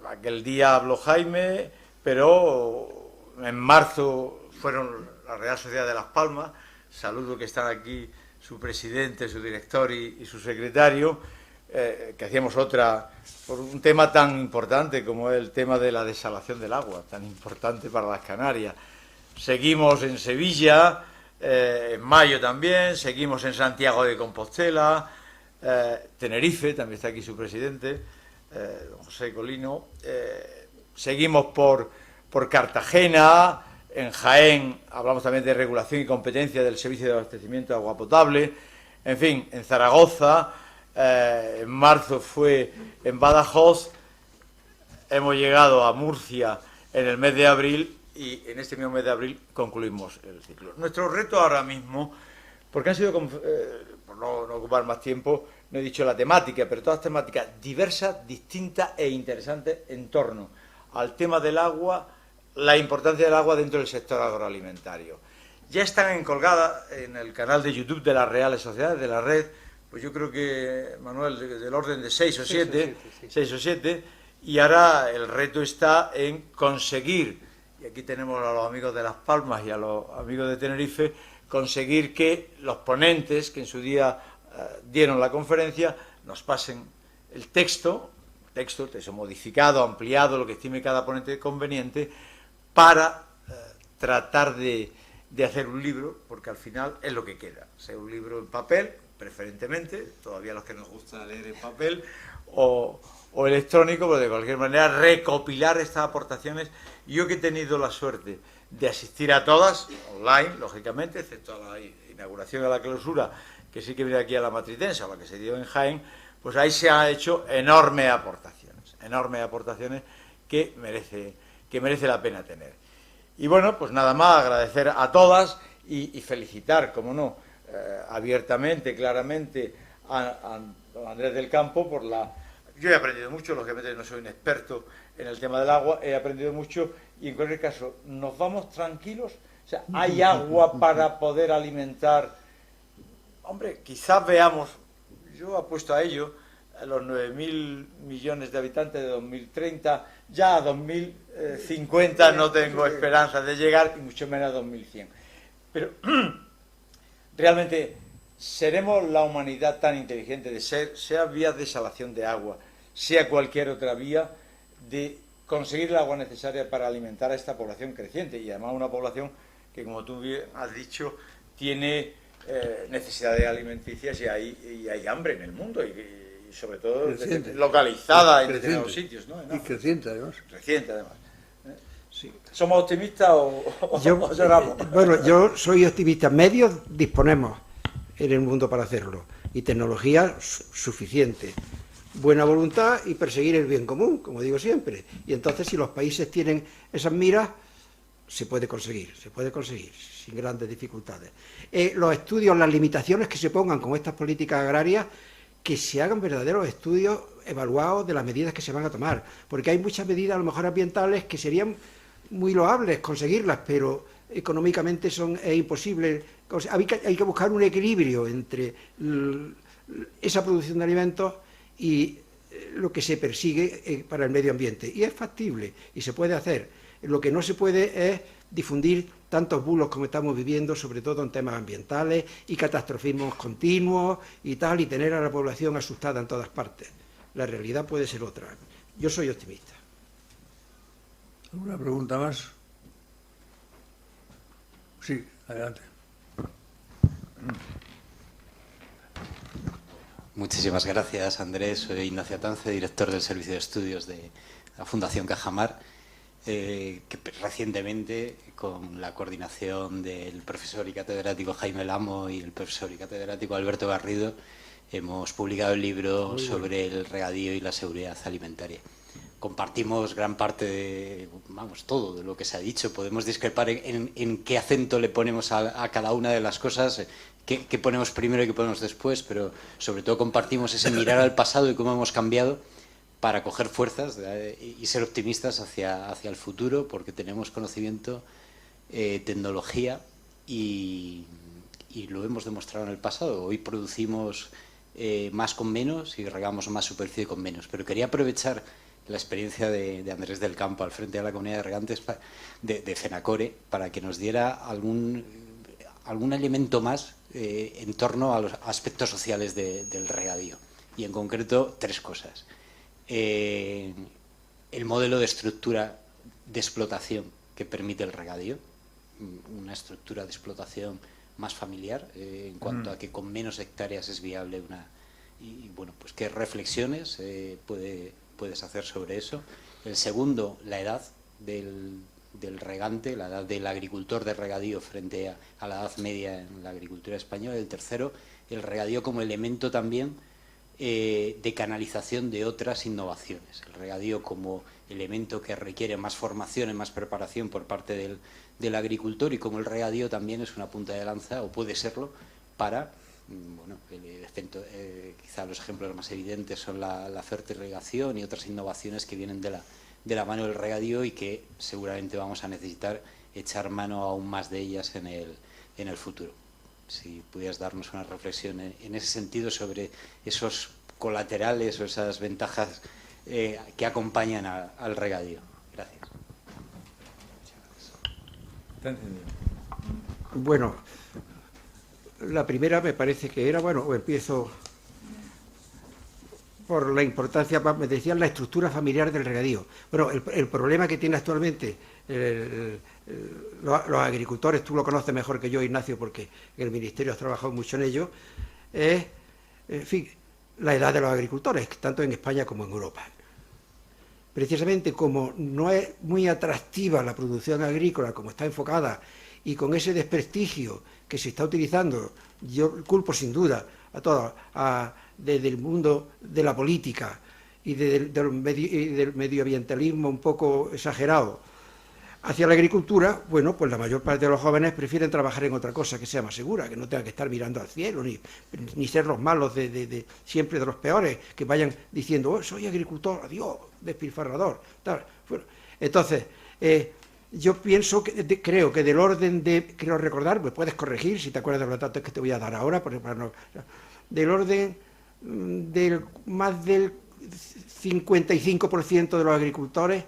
Aquel día habló Jaime, pero en marzo fueron la Real Sociedad de Las Palmas. Saludo que están aquí su presidente, su director y su secretario, que hacíamos otra por un tema tan importante como el tema de la desalación del agua, tan importante para las Canarias. Seguimos en Sevilla, en mayo también, seguimos en Santiago de Compostela, Tenerife, también está aquí su presidente, don José Colino, seguimos por Cartagena, en Jaén hablamos también de regulación y competencia del servicio de abastecimiento de agua potable, en fin, en Zaragoza, en marzo fue en Badajoz, hemos llegado a Murcia en el mes de abril, y en este mismo mes de abril concluimos el ciclo. Nuestro reto ahora mismo, porque han sido, por no ocupar más tiempo, no he dicho la temática, pero todas temáticas diversas, distintas e interesantes en torno al tema del agua, la importancia del agua dentro del sector agroalimentario. Ya están colgadas en el canal de YouTube de las Reales Sociedades, de la red, pues yo creo que, Manuel, del orden de 6 o 7, sí. 6 o 7, y ahora el reto está en conseguir, y aquí tenemos a los amigos de Las Palmas y a los amigos de Tenerife, conseguir que los ponentes que en su día dieron la conferencia nos pasen el texto modificado, ampliado, lo que estime cada ponente conveniente, para tratar de hacer un libro, porque al final es lo que queda, sea un libro en papel, preferentemente, todavía los que nos gusta leer en papel, o electrónico, pero de cualquier manera recopilar estas aportaciones. Yo que he tenido la suerte de asistir a todas, online, lógicamente, excepto a la inauguración y a la clausura, que sí que vine aquí a la Matritense, a la que se dio en Jaén, pues ahí se han hecho enormes aportaciones que merece la pena tener. Y bueno, pues nada más, agradecer a todas y felicitar, como no, abiertamente, claramente, a don Andrés del Campo por la... Yo he aprendido mucho, lógicamente no soy un experto en el tema del agua, he aprendido mucho, y en cualquier caso, ¿nos vamos tranquilos? O sea, ¿hay agua para poder alimentar? Hombre, quizás veamos, yo apuesto a ello, a los 9.000 millones de habitantes de 2030, ya a 2050 no tengo esperanza de llegar, y mucho menos a 2100. Pero realmente seremos la humanidad tan inteligente de ser, sea vía de desalación de agua, sea cualquier otra vía, de conseguir el agua necesaria para alimentar a esta población creciente, y además una población que, como tú bien has dicho, tiene necesidades alimenticias, y hay hambre en el mundo, y sobre todo localizada en determinados sitios, ¿no? Y creciente además. Sí. ¿Somos optimistas o lloramos? Bueno, yo soy optimista. Medios disponemos en el mundo para hacerlo, y tecnología suficiente. Buena voluntad y perseguir el bien común, como digo siempre. Y entonces, si los países tienen esas miras, se puede conseguir sin grandes dificultades. Los estudios, las limitaciones que se pongan con estas políticas agrarias, que se hagan verdaderos estudios evaluados de las medidas que se van a tomar, porque hay muchas medidas, a lo mejor ambientales, que serían muy loables conseguirlas, pero económicamente es imposible. Hay que buscar un equilibrio entre esa producción de alimentos y lo que se persigue para el medio ambiente, y es factible y se puede hacer. Lo que no se puede es difundir tantos bulos como estamos viviendo, sobre todo en temas ambientales y catastrofismos continuos y tal, y tener a la población asustada en todas partes. La realidad puede ser otra. Yo soy optimista. ¿Alguna pregunta más? Sí, adelante. Muchísimas gracias, Andrés. Soy Ignacio Atance, director del Servicio de Estudios de la Fundación Cajamar, que recientemente, con la coordinación del profesor y catedrático Jaime Lamo y el profesor y catedrático Alberto Garrido, hemos publicado el libro sobre el regadío y la seguridad alimentaria. Compartimos gran parte de, todo de lo que se ha dicho. Podemos discrepar en qué acento le ponemos a cada una de las cosas, qué ponemos primero y qué ponemos después, pero sobre todo compartimos ese mirar al pasado y cómo hemos cambiado para coger fuerzas y ser optimistas hacia el futuro, porque tenemos conocimiento, tecnología y lo hemos demostrado en el pasado. Hoy producimos más con menos y regamos más superficie con menos. Pero quería aprovechar la experiencia de Andrés del Campo al frente de la comunidad de regantes de FENACORE para que nos diera algún elemento más en torno a los aspectos sociales del regadío. Y en concreto, 3 cosas. El modelo de estructura de explotación que permite el regadío, una estructura de explotación más familiar, en cuanto a que con menos hectáreas es viable y bueno, pues qué reflexiones puedes hacer sobre eso. El segundo, la edad del regante, la edad del agricultor de regadío frente a la edad media en la agricultura española. El tercero, el regadío como elemento también de canalización de otras innovaciones. El regadío como elemento que requiere más formación y más preparación por parte del agricultor, y como el regadío también es una punta de lanza, o puede serlo, para, bueno, quizá los ejemplos más evidentes son la fertirrigación y otras innovaciones que vienen de la mano del regadío y que seguramente vamos a necesitar echar mano aún más de ellas en el futuro. Si pudieras darnos una reflexión en ese sentido sobre esos colaterales o esas ventajas que acompañan al regadío. Gracias. Bueno, la primera me parece que era, empiezo por la importancia, me decían, la estructura familiar del regadío. Bueno, el problema que tiene actualmente los agricultores, tú lo conoces mejor que yo, Ignacio, porque en el Ministerio has trabajado mucho en ello, es, en fin, la edad de los agricultores, tanto en España como en Europa. Precisamente como no es muy atractiva la producción agrícola, como está enfocada, y con ese desprestigio que se está utilizando, yo culpo sin duda a todos, desde el mundo de la política y del medioambientalismo un poco exagerado, hacia la agricultura, bueno, pues la mayor parte de los jóvenes prefieren trabajar en otra cosa que sea más segura, que no tenga que estar mirando al cielo, ni ser los malos siempre de los peores, que vayan diciendo, oh, soy agricultor, adiós, despilfarrador, tal. Bueno, entonces, yo pienso, creo que del orden creo recordar, me puedes corregir si te acuerdas de los datos que te voy a dar ahora, del orden más del 55% de los agricultores,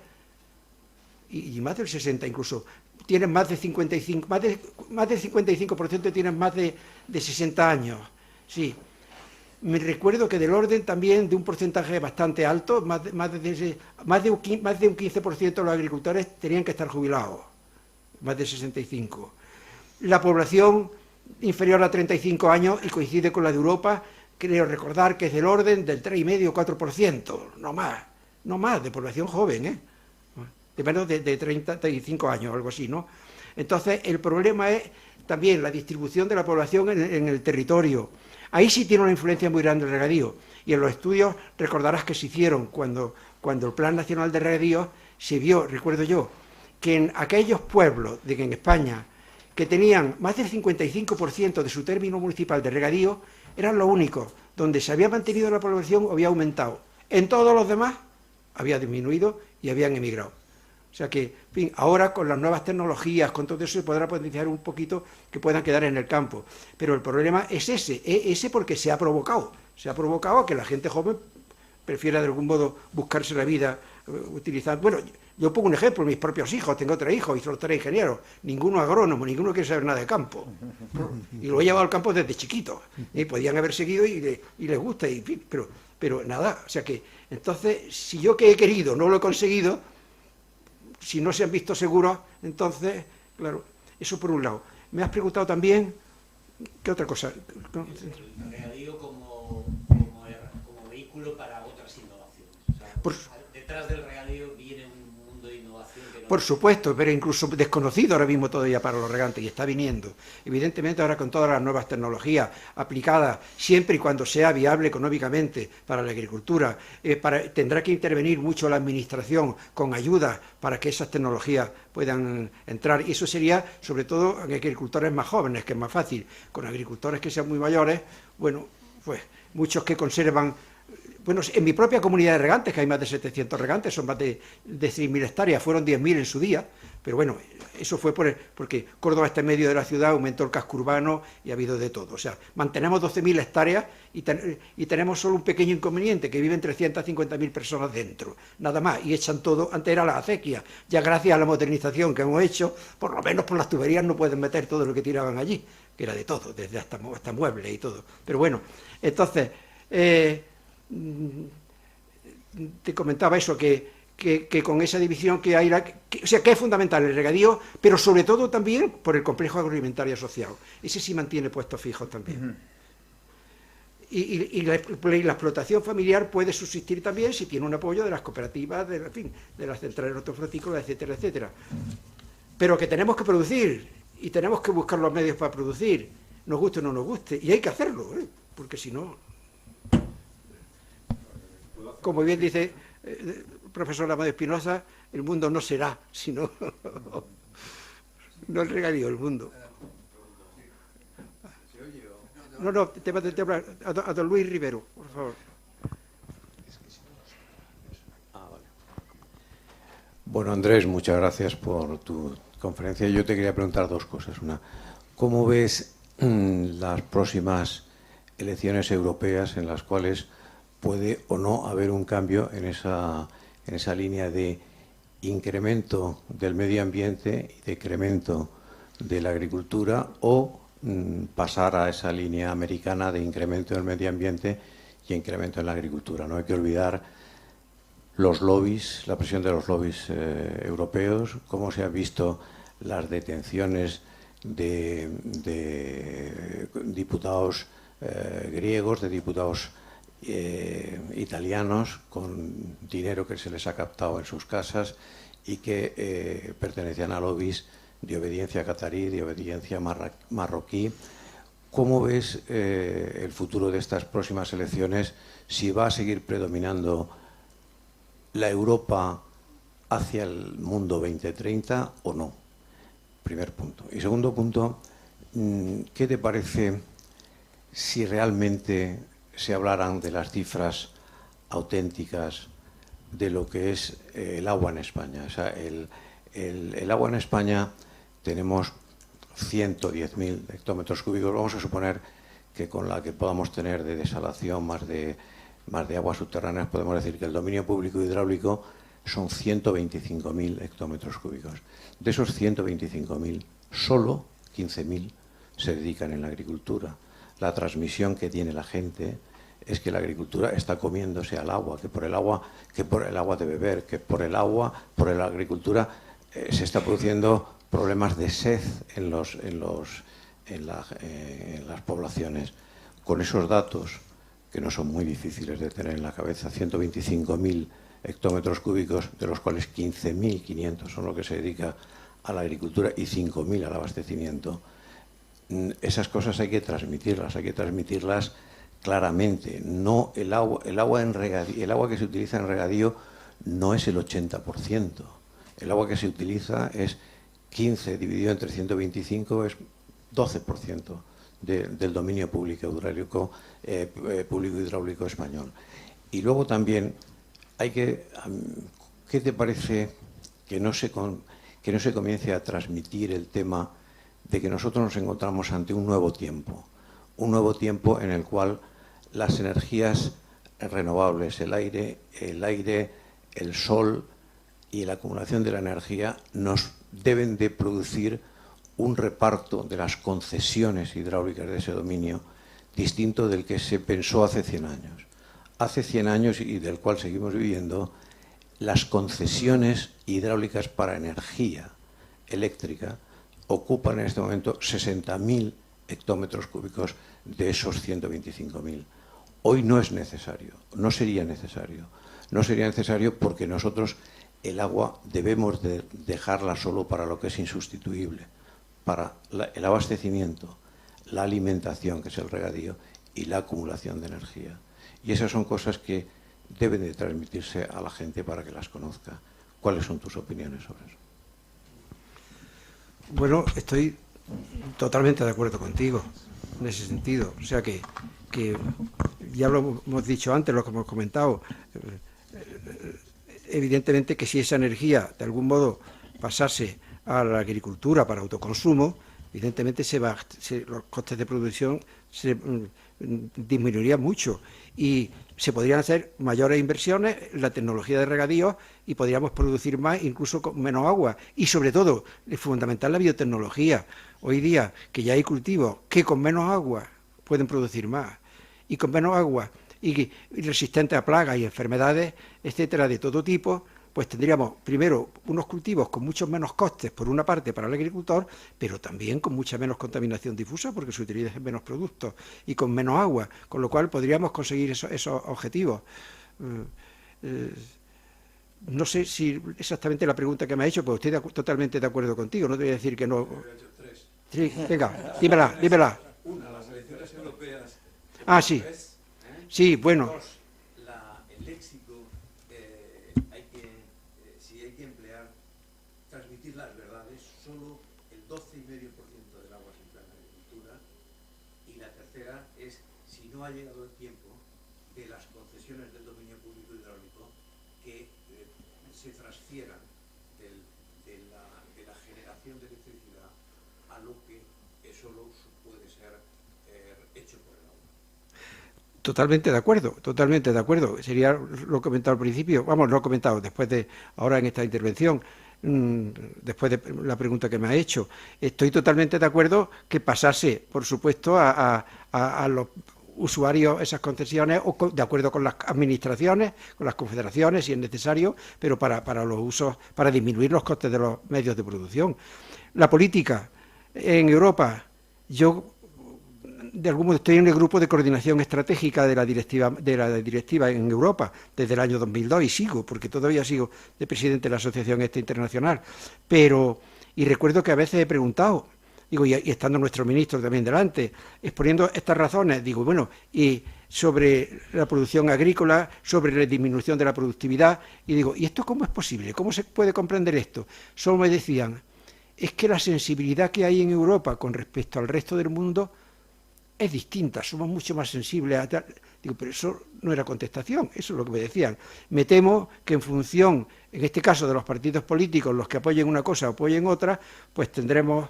y más del 60 incluso, tienen más de 55, más del 55% tienen más de 60 años, sí. Me recuerdo que del orden también de un porcentaje bastante alto, más de un 15% de los agricultores tenían que estar jubilados, más de 65. La población inferior a 35 años, y coincide con la de Europa, creo recordar que es del orden del 3,5-4%, no más, de población joven, de menos de 35 años, algo así, ¿no? Entonces, el problema es también la distribución de la población en el territorio. Ahí sí tiene una influencia muy grande el regadío, y en los estudios recordarás que se hicieron cuando el Plan Nacional de Regadío se vio, recuerdo yo, que en aquellos pueblos en España que tenían más del 55% de su término municipal de regadío, eran los únicos donde se había mantenido la población o había aumentado. En todos los demás había disminuido y habían emigrado. O sea que, en fin, ahora con las nuevas tecnologías, con todo eso se podrá potenciar un poquito que puedan quedar en el campo. Pero el problema es ese porque se ha provocado a que la gente joven prefiera de algún modo buscarse la vida utilizando. Bueno, Yo pongo un ejemplo, mis propios hijos, tengo 3 hijos y son 3 ingenieros, ninguno agrónomo, ninguno quiere saber nada de campo. Y lo he llevado al campo desde chiquito. Y podían haber seguido y les gusta, pero nada, o sea que, entonces, si yo que he querido no lo he conseguido, si no se han visto seguros, entonces, claro, eso por un lado. Me has preguntado también, ¿qué otra cosa? El regadío como vehículo para otras innovaciones. O sea, detrás del regadío viene un mundo de innovación que no... Por supuesto, pero incluso desconocido ahora mismo todavía para los regantes, y está viniendo. Evidentemente ahora con todas las nuevas tecnologías aplicadas, siempre y cuando sea viable económicamente para la agricultura, tendrá que intervenir mucho la administración con ayudas para que esas tecnologías puedan entrar. Y eso sería sobre todo en agricultores más jóvenes, que es más fácil. Con agricultores que sean muy mayores, bueno, pues muchos que conservan... Bueno, en mi propia comunidad de regantes, que hay más de 700 regantes, son más de 6.000 hectáreas, fueron 10.000 en su día, pero bueno, eso fue porque Córdoba está en medio de la ciudad, aumentó el casco urbano y ha habido de todo. O sea, mantenemos 12.000 hectáreas y tenemos solo un pequeño inconveniente, que viven 350.000 personas dentro, nada más, y echan todo. Antes era la acequia, ya gracias a la modernización que hemos hecho, por lo menos por las tuberías no pueden meter todo lo que tiraban allí, que era de todo, desde hasta muebles y todo. Pero bueno, entonces... te comentaba eso, que con esa división que hay, o sea, que es fundamental el regadío, pero sobre todo también por el complejo agroalimentario asociado. Ese sí mantiene puestos fijos también. Y la explotación familiar puede subsistir también si tiene un apoyo de las cooperativas, en fin, de las centrales hortofrutícolas, etcétera, etcétera. Pero que tenemos que producir, y tenemos que buscar los medios para producir, nos guste o no nos guste, y hay que hacerlo, porque si no... Como bien dice el profesor Amadeo Espinosa, el mundo no será, sino no el regadío, el mundo. No, tema a don Luis Rivero, por favor. Bueno, Andrés, muchas gracias por tu conferencia. Yo te quería preguntar 2 cosas. Una, ¿cómo ves las próximas elecciones europeas en las cuales puede o no haber un cambio en esa línea de incremento del medio ambiente y decremento de la agricultura, o pasar a esa línea americana de incremento del medio ambiente y incremento en la agricultura? No hay que olvidar los lobbies, la presión de los lobbies europeos, cómo se han visto las detenciones de diputados griegos, de diputados italianos con dinero que se les ha captado en sus casas y que pertenecían a lobbies de obediencia catarí, de obediencia marroquí. ¿Cómo ves el futuro de estas próximas elecciones? Si va a seguir predominando la Europa hacia el mundo 2030 o no. Primer punto. Y segundo punto, ¿qué te parece si realmente se hablaran de las cifras auténticas de lo que es el agua en España? O sea, el agua en España tenemos 110.000 hectómetros cúbicos. Vamos a suponer que con la que podamos tener de desalación más de aguas subterráneas, podemos decir que el dominio público hidráulico son 125.000 hectómetros cúbicos. De esos 125.000, solo 15.000 se dedican en la agricultura. La transmisión que tiene la gente es que la agricultura está comiéndose al agua, que por el agua de beber, que por la agricultura se está produciendo problemas de sed en las poblaciones. Con esos datos, que no son muy difíciles de tener en la cabeza, 125.000 hectómetros cúbicos, de los cuales 15.500 son lo que se dedica a la agricultura y 5.000 al abastecimiento. Esas cosas hay que transmitirlas claramente. No, el agua que se utiliza en regadío no es el 80%. El agua que se utiliza es 15 dividido entre 125, es 12% del dominio público hidráulico español. Y luego también ¿qué te parece que no se comience a transmitir el tema de que nosotros nos encontramos ante un nuevo tiempo en el cual las energías renovables, el aire, el sol, y la acumulación de la energía nos deben de producir un reparto de las concesiones hidráulicas de ese dominio distinto del que se pensó hace 100 años. Hace 100 años, y del cual seguimos viviendo, las concesiones hidráulicas para energía eléctrica ocupan en este momento 60.000 hectómetros cúbicos de esos 125.000. Hoy no es necesario, no sería necesario. No sería necesario porque nosotros el agua debemos de dejarla solo para lo que es insustituible, para el abastecimiento, la alimentación, que es el regadío, y la acumulación de energía. Y esas son cosas que deben de transmitirse a la gente para que las conozca. ¿Cuáles son tus opiniones sobre eso? Bueno, estoy totalmente de acuerdo contigo en ese sentido. O sea que ya lo hemos dicho antes, lo que hemos comentado, evidentemente que si esa energía de algún modo pasase a la agricultura para autoconsumo, evidentemente los costes de producción se disminuirían mucho y se podrían hacer mayores inversiones en la tecnología de regadío y podríamos producir más incluso con menos agua. Y sobre todo, es fundamental la biotecnología. Hoy día que ya hay cultivos que con menos agua pueden producir más y con menos agua y resistentes a plagas y enfermedades, etcétera, de todo tipo, pues tendríamos primero unos cultivos con muchos menos costes, por una parte, para el agricultor, pero también con mucha menos contaminación difusa, porque se utilizan menos productos y con menos agua, con lo cual podríamos conseguir esos objetivos. No sé si exactamente la pregunta que me ha hecho, pues estoy totalmente de acuerdo contigo, no te voy a decir que no. Sí, venga, dímela. Una, las elecciones europeas. Ah, sí. Sí, bueno. El léxico, si hay que emplear, transmitir las verdades, solo el 12,5% del agua se emplea en la agricultura. Y la tercera es, si no ha llegado el tiempo de las concesiones del dominio público hidráulico, que se transfieran de la generación de electricidad a lo que solo puede ser hecho por el agua. Totalmente de acuerdo. Sería lo comentado al principio, vamos, lo he comentado después de, ahora en esta intervención, después de la pregunta que me ha hecho. Estoy totalmente de acuerdo que pasase, por supuesto, a los usuarios esas concesiones, o de acuerdo con las administraciones, con las confederaciones, si es necesario, pero para los usos, para disminuir los costes de los medios de producción. La política en Europa, yo de algún modo estoy en el grupo de coordinación estratégica de la directiva en Europa desde el año 2002 y sigo, porque todavía sigo de presidente de la Asociación Internacional, y recuerdo que a veces he preguntado, digo, y estando nuestro ministro también delante, exponiendo estas razones, digo, bueno, y sobre la producción agrícola, sobre la disminución de la productividad, y digo, ¿y esto cómo es posible? ¿Cómo se puede comprender esto? Solo me decían, es que la sensibilidad que hay en Europa con respecto al resto del mundo es distinta, somos mucho más sensibles a tal. Digo, pero eso no era contestación, eso es lo que me decían. Me temo que en función, en este caso de los partidos políticos, los que apoyen una cosa o apoyen otra, pues tendremos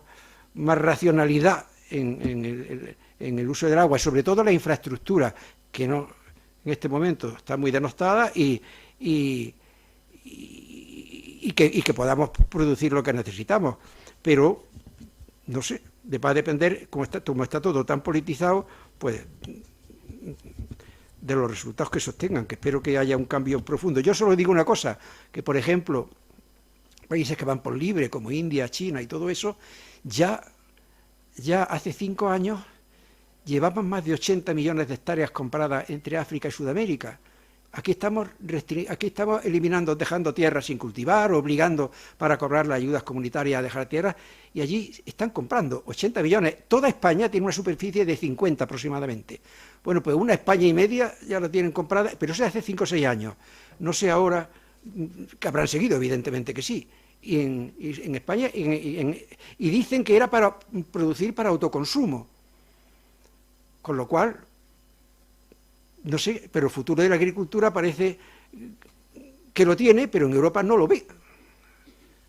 más racionalidad en el uso del agua, y sobre todo la infraestructura, que no en este momento está muy denostada y que podamos producir lo que necesitamos. Pero, no sé, va a depender, como está todo tan politizado, pues de los resultados que sostengan, que espero que haya un cambio profundo. Yo solo digo una cosa, que por ejemplo, países que van por libre, como India, China y todo eso, ya hace 5 años llevaban más de 80 millones de hectáreas compradas entre África y Sudamérica. Aquí estamos eliminando, dejando tierras sin cultivar, obligando para cobrar las ayudas comunitarias a dejar tierras, y allí están comprando 80 millones. Toda España tiene una superficie de 50 aproximadamente. Bueno, pues una España y media ya la tienen comprada, pero eso hace 5 o 6 años. No sé ahora, que habrán seguido, evidentemente que sí. Y en España, y dicen que era para producir para autoconsumo. Con lo cual, no sé, pero el futuro de la agricultura parece que lo tiene, pero en Europa no lo ve.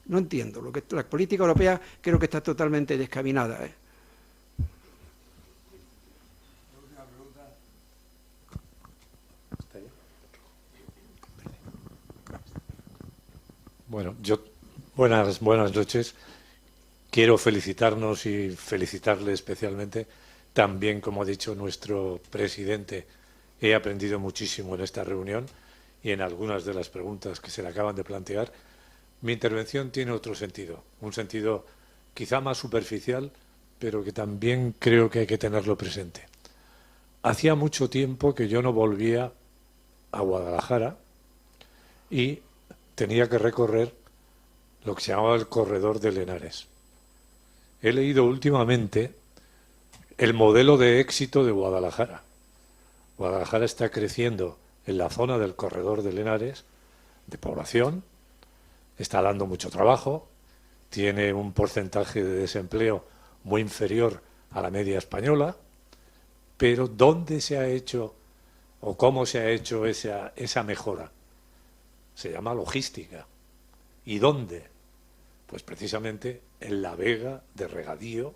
No entiendo. La política europea creo que está totalmente descaminada. Bueno, buenas noches. Quiero felicitarnos y felicitarle especialmente. También, como ha dicho nuestro presidente, he aprendido muchísimo en esta reunión y en algunas de las preguntas que se le acaban de plantear. Mi intervención tiene otro sentido, un sentido quizá más superficial, pero que también creo que hay que tenerlo presente. Hacía mucho tiempo que yo no volvía a Guadalajara y tenía que recorrer lo que se llamaba el corredor de Lenares. He leído últimamente el modelo de éxito de Guadalajara. Guadalajara está creciendo en la zona del corredor de Lenares, de población, está dando mucho trabajo, tiene un porcentaje de desempleo muy inferior a la media española, pero ¿dónde se ha hecho o cómo se ha hecho esa mejora? Se llama logística. ¿Y dónde? Pues precisamente en la vega de regadío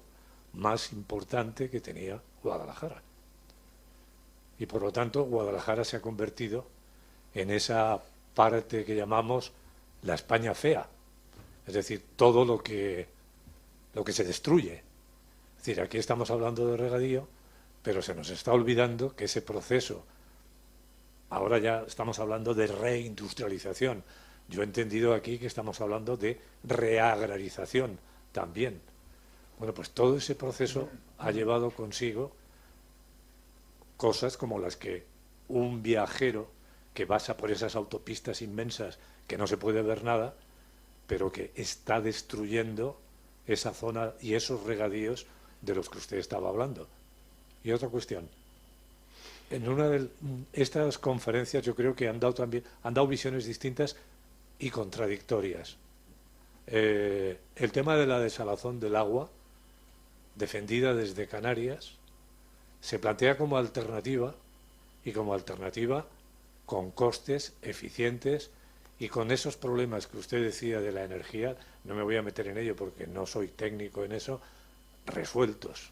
más importante que tenía Guadalajara. Y por lo tanto Guadalajara se ha convertido en esa parte que llamamos la España fea, es decir, todo lo que se destruye. Es decir, aquí estamos hablando de regadío, pero se nos está olvidando que ese proceso, ahora ya estamos hablando de reindustrialización. Yo he entendido aquí que estamos hablando de reagrarización también. Bueno, pues todo ese proceso ha llevado consigo cosas como las que un viajero que pasa por esas autopistas inmensas que no se puede ver nada, pero que está destruyendo esa zona y esos regadíos de los que usted estaba hablando. Y otra cuestión. En una de estas conferencias yo creo que han dado visiones distintas y contradictorias. El tema de la desalazón del agua, defendida desde Canarias, se plantea como alternativa y como alternativa con costes eficientes y con esos problemas que usted decía de la energía, no me voy a meter en ello porque no soy técnico en eso, resueltos.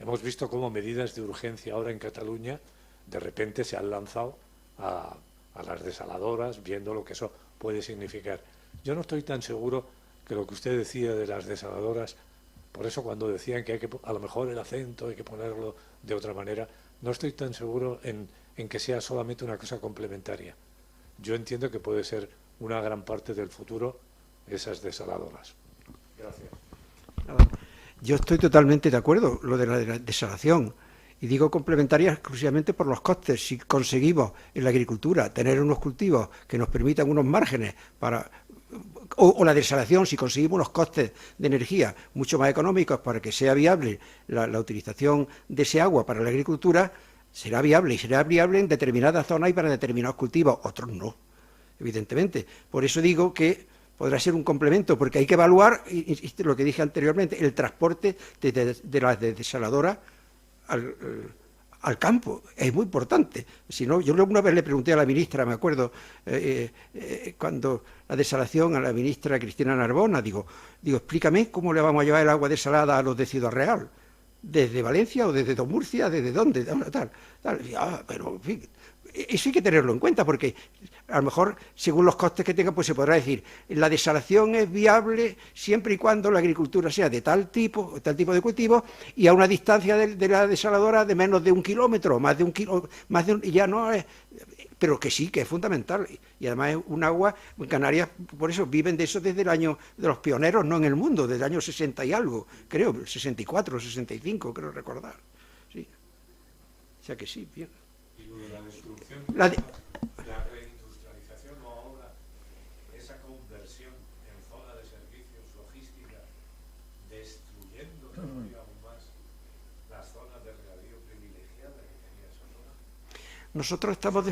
Hemos visto cómo medidas de urgencia ahora en Cataluña de repente se han lanzado a las desaladoras, viendo lo que eso puede significar. Yo no estoy tan seguro que lo que usted decía de las desaladoras, por eso cuando decían que hay que, a lo mejor el acento hay que ponerlo de otra manera, no estoy tan seguro en que sea solamente una cosa complementaria. Yo entiendo que puede ser una gran parte del futuro esas desaladoras. Gracias. Yo estoy totalmente de acuerdo, lo de la desalación. Y digo complementaria exclusivamente por los costes. Si conseguimos en la agricultura tener unos cultivos que nos permitan unos márgenes para... O la desalación, si conseguimos unos costes de energía mucho más económicos para que sea viable la utilización de ese agua para la agricultura, será viable, y será viable en determinadas zonas y para determinados cultivos, otros no, evidentemente. Por eso digo que podrá ser un complemento, porque hay que evaluar, y lo que dije anteriormente, el transporte de las desaladoras al campo, es muy importante. Si no, yo una vez le pregunté a la ministra, me acuerdo, cuando la desalación, a la ministra Cristina Narbona, digo, explícame cómo le vamos a llevar el agua desalada a los de Ciudad Real, desde Valencia o desde Murcia, desde dónde, tal. Pero en fin, eso hay que tenerlo en cuenta, porque a lo mejor, según los costes que tenga, pues se podrá decir, la desalación es viable siempre y cuando la agricultura sea de tal tipo de cultivo, y a una distancia de la desaladora de menos de 1 kilómetro, ya no es, pero que sí, que es fundamental, y además es un agua, en Canarias, por eso viven de eso desde el año de los pioneros, no en el mundo, desde el año 60 y algo, creo, 64, 65, creo recordar, sí. O sea que sí, bien. Y lo de la destrucción, la reindustrialización o ahora esa conversión en zona de servicios logística, destruyendo todavía aún más las zonas de regadío privilegiada que tenía esa zona. Nosotros estamos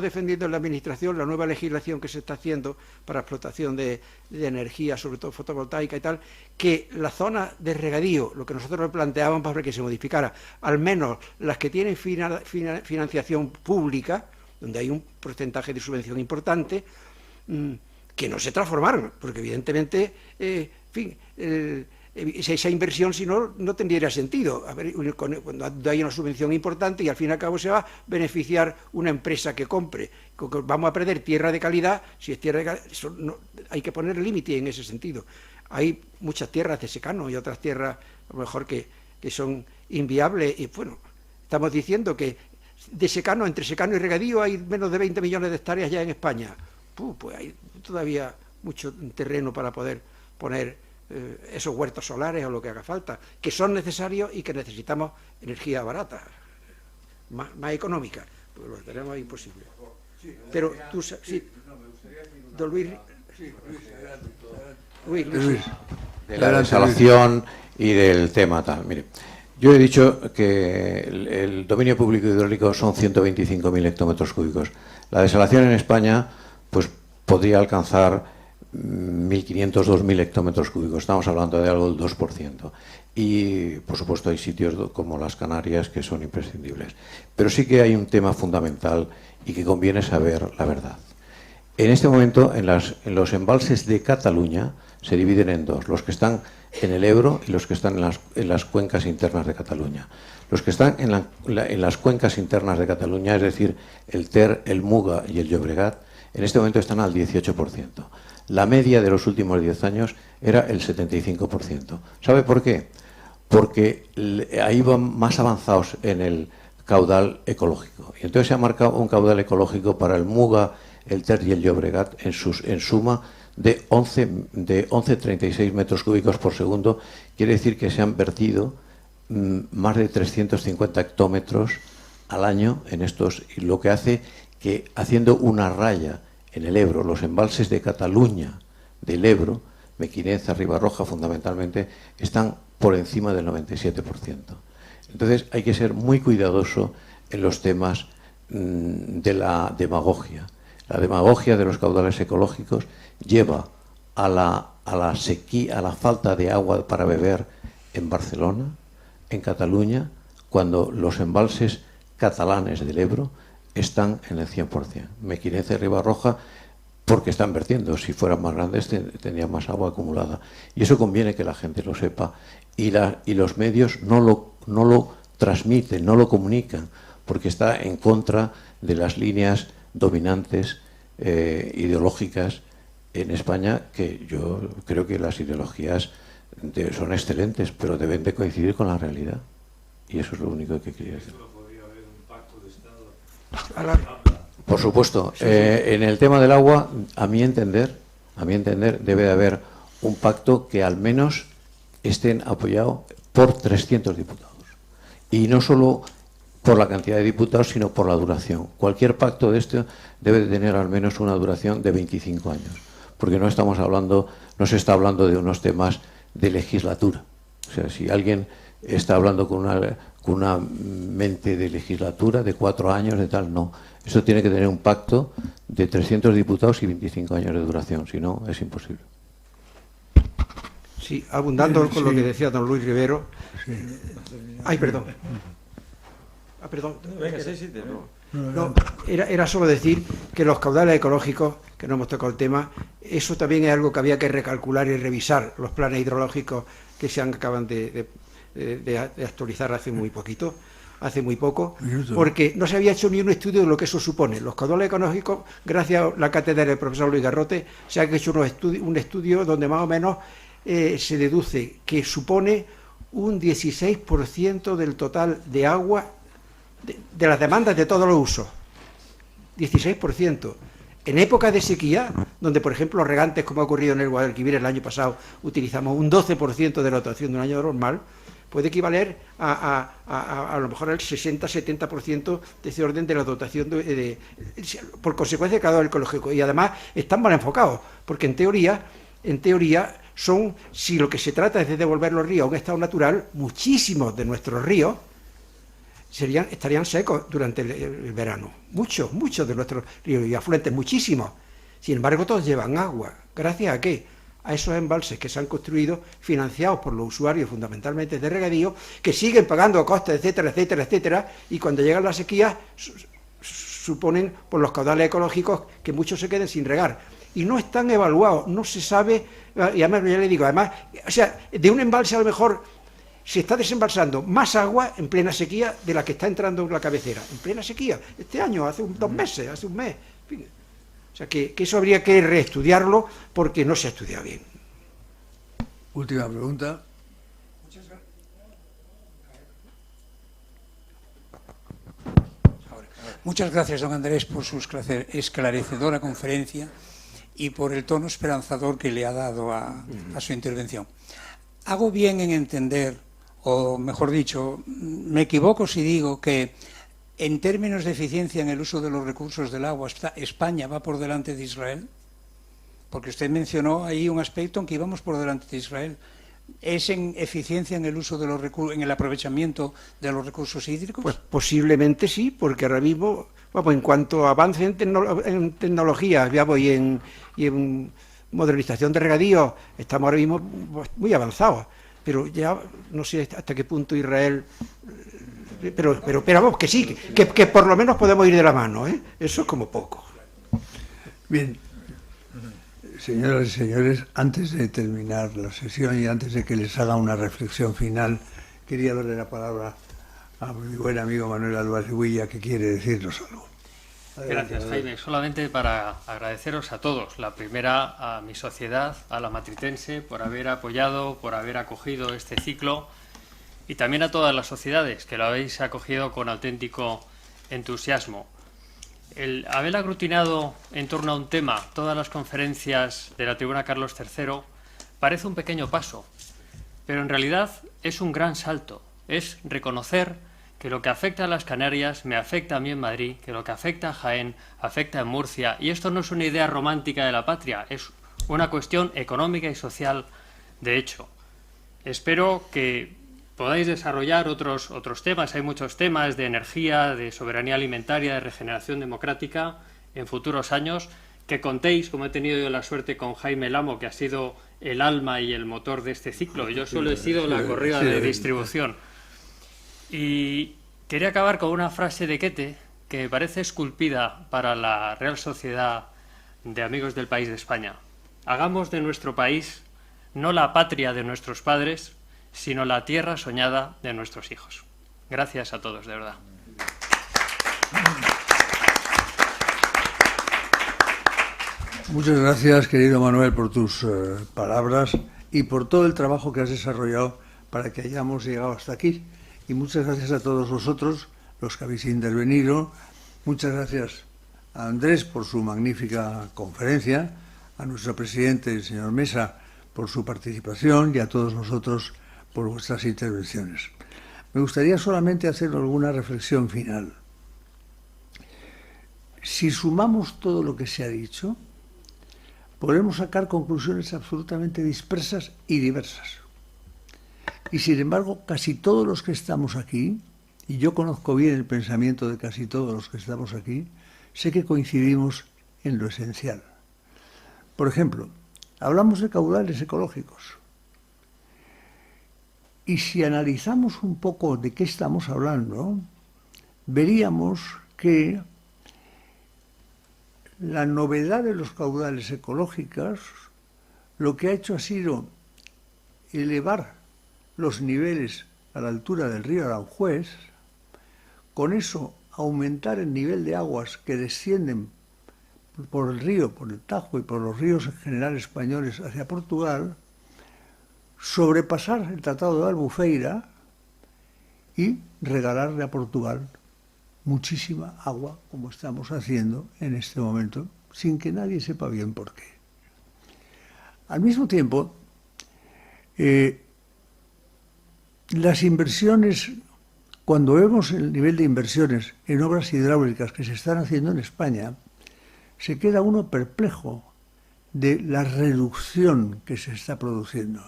defendiendo en la Administración la nueva legislación que se está haciendo para explotación de energía, sobre todo fotovoltaica y tal, que las zonas de regadío, lo que nosotros planteábamos para que se modificara, al menos las que tienen financiación pública, donde hay un porcentaje de subvención importante, que no se transformaron, porque evidentemente, esa inversión, si no, no tendría sentido. A ver, cuando hay una subvención importante y al fin y al cabo se va a beneficiar una empresa que compre. Vamos a perder tierra de calidad, si es tierra de calidad, hay que poner límite en ese sentido. Hay muchas tierras de secano y otras tierras, a lo mejor, que son inviables. Y bueno, estamos diciendo que de secano, entre secano y regadío, hay menos de 20 millones de hectáreas ya en España. Pues hay todavía mucho terreno para poder poner esos huertos solares o lo que haga falta, que son necesarios y que necesitamos energía barata, más económica. Pues lo tenemos imposible. Pero tú, sí, don Luis, de la desalación y del tema tal. Mire, yo he dicho que el dominio público hidráulico son 125.000 hectómetros cúbicos. La desalación en España, pues podría alcanzar 1.500, 2.000 hectómetros cúbicos. Estamos hablando de algo del 2%. Y, por supuesto, hay sitios como las Canarias que son imprescindibles. Pero sí que hay un tema fundamental y que conviene saber la verdad. En este momento, en los embalses de Cataluña se dividen en dos: los que están en el Ebro y los que están en las cuencas internas de Cataluña. Los que están en las cuencas internas de Cataluña, es decir, el Ter, el Muga y el Llobregat, en este momento están al 18%. La media de los últimos 10 años era el 75%. ¿Sabe por qué? Porque ahí van más avanzados en el caudal ecológico. Y entonces se ha marcado un caudal ecológico para el Muga, el Ter y el Llobregat en suma de 11,36 metros cúbicos por segundo. Quiere decir que se han vertido más de 350 hectómetros al año en estos, y lo que hace que, haciendo una raya en el Ebro, los embalses de Cataluña, del Ebro, Mequinenza, Ribarroja fundamentalmente, están por encima del 97%. Entonces hay que ser muy cuidadoso en los temas de la demagogia. La demagogia de los caudales ecológicos lleva a la sequía, a la falta de agua para beber en Barcelona, en Cataluña, cuando los embalses catalanes del Ebro están en el 100%. Mequinenza y Ribarroja, porque están vertiendo. Si fueran más grandes tendrían más agua acumulada. Y eso conviene que la gente lo sepa. Y los medios no lo transmiten, no lo comunican, porque está en contra de las líneas dominantes ideológicas en España, que yo creo que las ideologías son excelentes, pero deben de coincidir con la realidad. Y eso es lo único que quería decir. Por supuesto. En el tema del agua, a mi entender, debe de haber un pacto que al menos estén apoyados por 300 diputados. Y no solo por la cantidad de diputados, sino por la duración. Cualquier pacto de este debe de tener al menos una duración de 25 años, porque no se está hablando de unos temas de legislatura. O sea, si alguien está hablando con una mente de legislatura de 4 años, de tal, no. Eso tiene que tener un pacto de 300 diputados y 25 años de duración, si no, es imposible. Sí, abundando con lo que decía don Luis Rivero. Ay, perdón. Perdón. No, era solo decir que los caudales ecológicos, que no hemos tocado el tema, eso también es algo que había que recalcular y revisar, los planes hidrológicos que se acaban de actualizar hace muy poco, porque no se había hecho ni un estudio de lo que eso supone. Los caudales ecológicos, gracias a la cátedra del profesor Luis Garrote, se ha hecho un estudio donde más o menos se deduce que supone un 16% del total de agua de las demandas de todos los usos. 16%. En época de sequía, donde por ejemplo los regantes, como ha ocurrido en el Guadalquivir el año pasado, utilizamos un 12% de la dotación de un año normal, puede equivaler a lo mejor al 60-70% de ese orden de la dotación por consecuencia del caudal ecológico. Y además están mal enfocados, porque en teoría si lo que se trata es de devolver los ríos a un estado natural, muchísimos de nuestros ríos estarían secos durante el verano. Muchos de nuestros ríos y afluentes, muchísimos. Sin embargo, todos llevan agua. ¿Gracias a qué? A esos embalses que se han construido, financiados por los usuarios fundamentalmente de regadío, que siguen pagando costes, etcétera, y cuando llegan las sequías suponen por los caudales ecológicos que muchos se queden sin regar. Y no están evaluados, no se sabe Y además, ya le digo, además, o sea, de un embalse a lo mejor se está desembalsando más agua en plena sequía de la que está entrando en la cabecera. En plena sequía, este año, hace 2 meses, hace un mes. O sea, que eso habría que reestudiarlo porque no se ha estudiado bien. Última pregunta. Muchas gracias, don Andrés, por su esclarecedora conferencia y por el tono esperanzador que le ha dado a su intervención. Hago bien en entender, o mejor dicho, me equivoco si digo que en términos de eficiencia en el uso de los recursos del agua, España va por delante de Israel, porque usted mencionó ahí un aspecto en que íbamos por delante de Israel. ¿Es en eficiencia en el uso de los recursos, en el aprovechamiento de los recursos hídricos? Pues posiblemente sí, porque ahora mismo, bueno, en cuanto a avance en tecnología, y en modernización de regadío, estamos ahora mismo muy avanzados, pero ya no sé hasta qué punto Israel, pero vamos, que sí, que por lo menos podemos ir de la mano, ¿eh? Eso es como poco. Bien, señoras y señores, antes de terminar la sesión y antes de que les haga una reflexión final, quería darle la palabra a mi buen amigo Manuel Álvarez Huilla, que quiere decirnos algo. Adelante, Gracias, Jaime. Solamente para agradeceros a todos. La primera, a mi sociedad, a la matritense, por haber apoyado, por haber acogido este ciclo, y también a todas las sociedades que lo habéis acogido con auténtico entusiasmo. El haber aglutinado en torno a un tema todas las conferencias de la Tribuna Carlos III parece un pequeño paso, pero en realidad es un gran salto. Es reconocer que lo que afecta a las Canarias me afecta a mí en Madrid, que lo que afecta a Jaén afecta en Murcia, y esto no es una idea romántica de la patria, es una cuestión económica y social de hecho. Espero que podáis desarrollar otros temas, hay muchos temas de energía, de soberanía alimentaria, de regeneración democrática en futuros años, que contéis, como he tenido yo la suerte con Jaime Lamo, que ha sido el alma y el motor de este ciclo. Yo solo he sido la correa de distribución. Y quería acabar con una frase de Goethe que me parece esculpida para la Real Sociedad de Amigos del País de España. Hagamos de nuestro país no la patria de nuestros padres, sino la tierra soñada de nuestros hijos. Gracias a todos, de verdad. Muchas gracias, querido Manuel, por tus palabras y por todo el trabajo que has desarrollado para que hayamos llegado hasta aquí. Y muchas gracias a todos vosotros, los que habéis intervenido. Muchas gracias a Andrés por su magnífica conferencia, a nuestro presidente, el señor Mesa, por su participación y a todos vosotros por vuestras intervenciones. Me gustaría solamente hacer alguna reflexión final. Si sumamos todo lo que se ha dicho, podemos sacar conclusiones absolutamente dispersas y diversas. Y sin embargo, casi todos los que estamos aquí, y yo conozco bien el pensamiento de casi todos los que estamos aquí, sé que coincidimos en lo esencial. Por ejemplo, hablamos de caudales ecológicos. Y si analizamos un poco de qué estamos hablando, veríamos que la novedad de los caudales ecológicos lo que ha hecho ha sido elevar los niveles a la altura del río Aranjuez, con eso aumentar el nivel de aguas que descienden por el río, por el Tajo y por los ríos en general españoles hacia Portugal, sobrepasar el Tratado de Albufeira y regalarle a Portugal muchísima agua, como estamos haciendo en este momento, sin que nadie sepa bien por qué. Al mismo tiempo, las inversiones, cuando vemos el nivel de inversiones en obras hidráulicas que se están haciendo en España, se queda uno perplejo de la reducción que se está produciendo.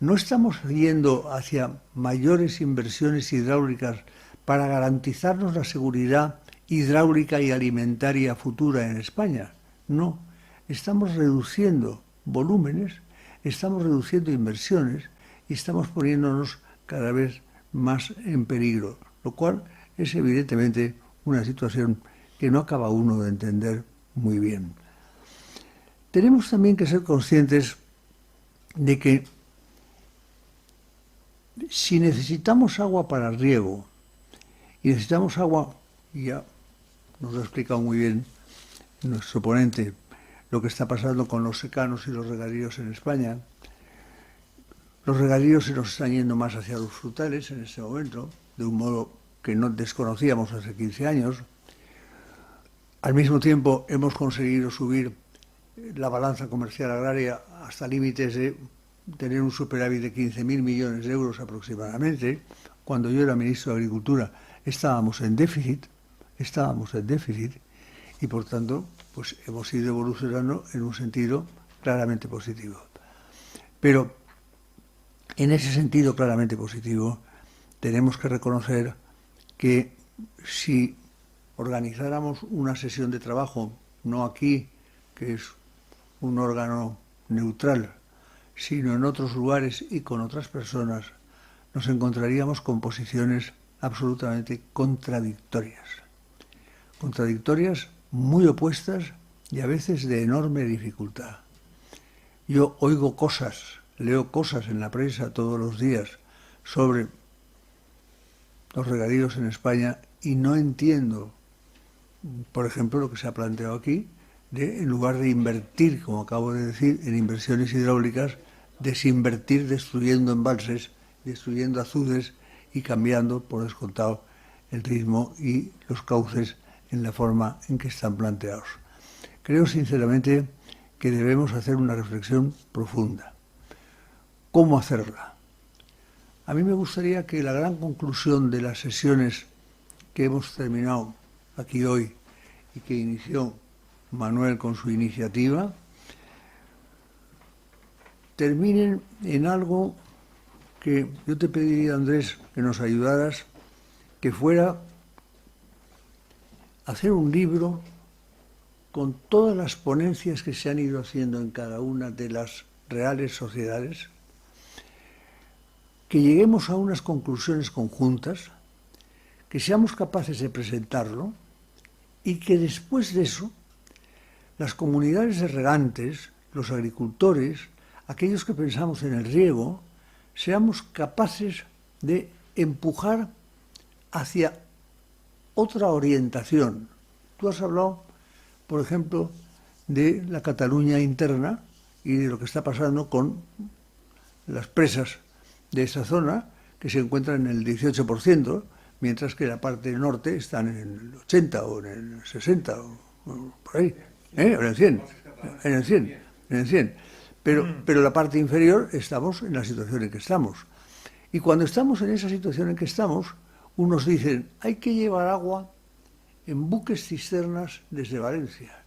No estamos yendo hacia mayores inversiones hidráulicas para garantizarnos la seguridad hidráulica y alimentaria futura en España. No, estamos reduciendo volúmenes, estamos reduciendo inversiones y estamos poniéndonos cada vez más en peligro, lo cual es evidentemente una situación que no acaba uno de entender muy bien. Tenemos también que ser conscientes de que si necesitamos agua para el riego, y necesitamos agua, y ya nos lo ha explicado muy bien nuestro ponente, lo que está pasando con los secanos y los regadíos en España. Los regadíos se nos están yendo más hacia los frutales en este momento, de un modo que no desconocíamos hace 15 años. Al mismo tiempo hemos conseguido subir la balanza comercial agraria hasta límites de tener un superávit de 15.000 millones de euros aproximadamente. Cuando yo era ministro de Agricultura estábamos en déficit, y por tanto pues hemos ido evolucionando en un sentido claramente positivo. Pero en ese sentido claramente positivo tenemos que reconocer que si organizáramos una sesión de trabajo, no aquí, que es un órgano neutral, sino en otros lugares y con otras personas, nos encontraríamos con posiciones absolutamente contradictorias. Contradictorias, muy opuestas y a veces de enorme dificultad. Yo oigo cosas, leo cosas en la prensa todos los días sobre los regadíos en España y no entiendo, por ejemplo, lo que se ha planteado aquí, de, en lugar de invertir, como acabo de decir, en inversiones hidráulicas, desinvertir destruyendo embalses, destruyendo azudes y cambiando, por descontado, el ritmo y los cauces en la forma en que están planteados. Creo sinceramente que debemos hacer una reflexión profunda. ¿Cómo hacerla? A mí me gustaría que la gran conclusión de las sesiones que hemos terminado aquí hoy y que inició Manuel con su iniciativa, terminen en algo que yo te pediría, Andrés, que nos ayudaras, que fuera hacer un libro con todas las ponencias que se han ido haciendo en cada una de las reales sociedades, que lleguemos a unas conclusiones conjuntas, que seamos capaces de presentarlo y que después de eso las comunidades de regantes, los agricultores, aquellos que pensamos en el riego, seamos capaces de empujar hacia otra orientación. Tú has hablado, por ejemplo, de la Cataluña interna y de lo que está pasando con las presas de esa zona, que se encuentran en el 18%, mientras que la parte norte está en el 80 o en el 60 o por ahí, en el 100, en el 100. Pero la parte inferior estamos en la situación en que estamos. Y cuando estamos en esa situación en que estamos, unos dicen, hay que llevar agua en buques cisternas desde Valencia.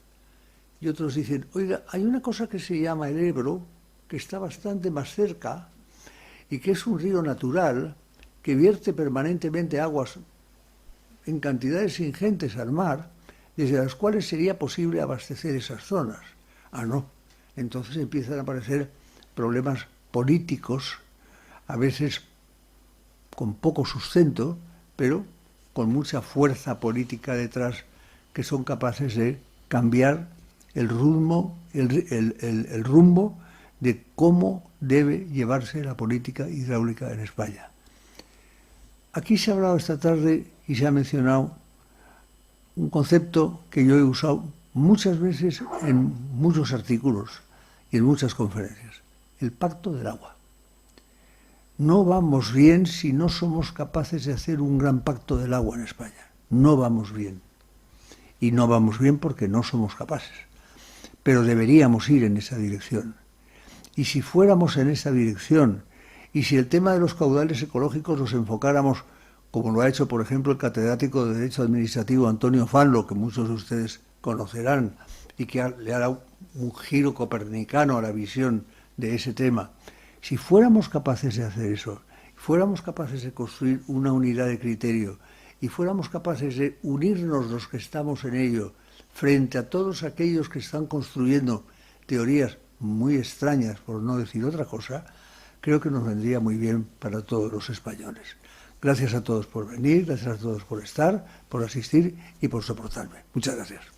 Y otros dicen, oiga, hay una cosa que se llama el Ebro, que está bastante más cerca y que es un río natural que vierte permanentemente aguas en cantidades ingentes al mar, desde las cuales sería posible abastecer esas zonas. Ah, no. Entonces empiezan a aparecer problemas políticos, a veces con poco sustento, pero con mucha fuerza política detrás, que son capaces de cambiar el rumbo, el rumbo de cómo debe llevarse la política hidráulica en España. Aquí se ha hablado esta tarde y se ha mencionado un concepto que yo he usado muchas veces en muchos artículos y en muchas conferencias, el pacto del agua. No vamos bien si no somos capaces de hacer un gran pacto del agua en España. No vamos bien. Y no vamos bien porque no somos capaces. Pero deberíamos ir en esa dirección. Y si fuéramos en esa dirección, y si el tema de los caudales ecológicos los enfocáramos, como lo ha hecho, por ejemplo, el catedrático de Derecho Administrativo Antonio Fanlo, que muchos de ustedes conocerán, y que le ha dado un giro copernicano a la visión de ese tema, si fuéramos capaces de hacer eso, fuéramos capaces de construir una unidad de criterio y fuéramos capaces de unirnos los que estamos en ello frente a todos aquellos que están construyendo teorías muy extrañas, por no decir otra cosa, creo que nos vendría muy bien para todos los españoles. Gracias a todos por venir, gracias a todos por estar, por asistir y por soportarme. Muchas gracias.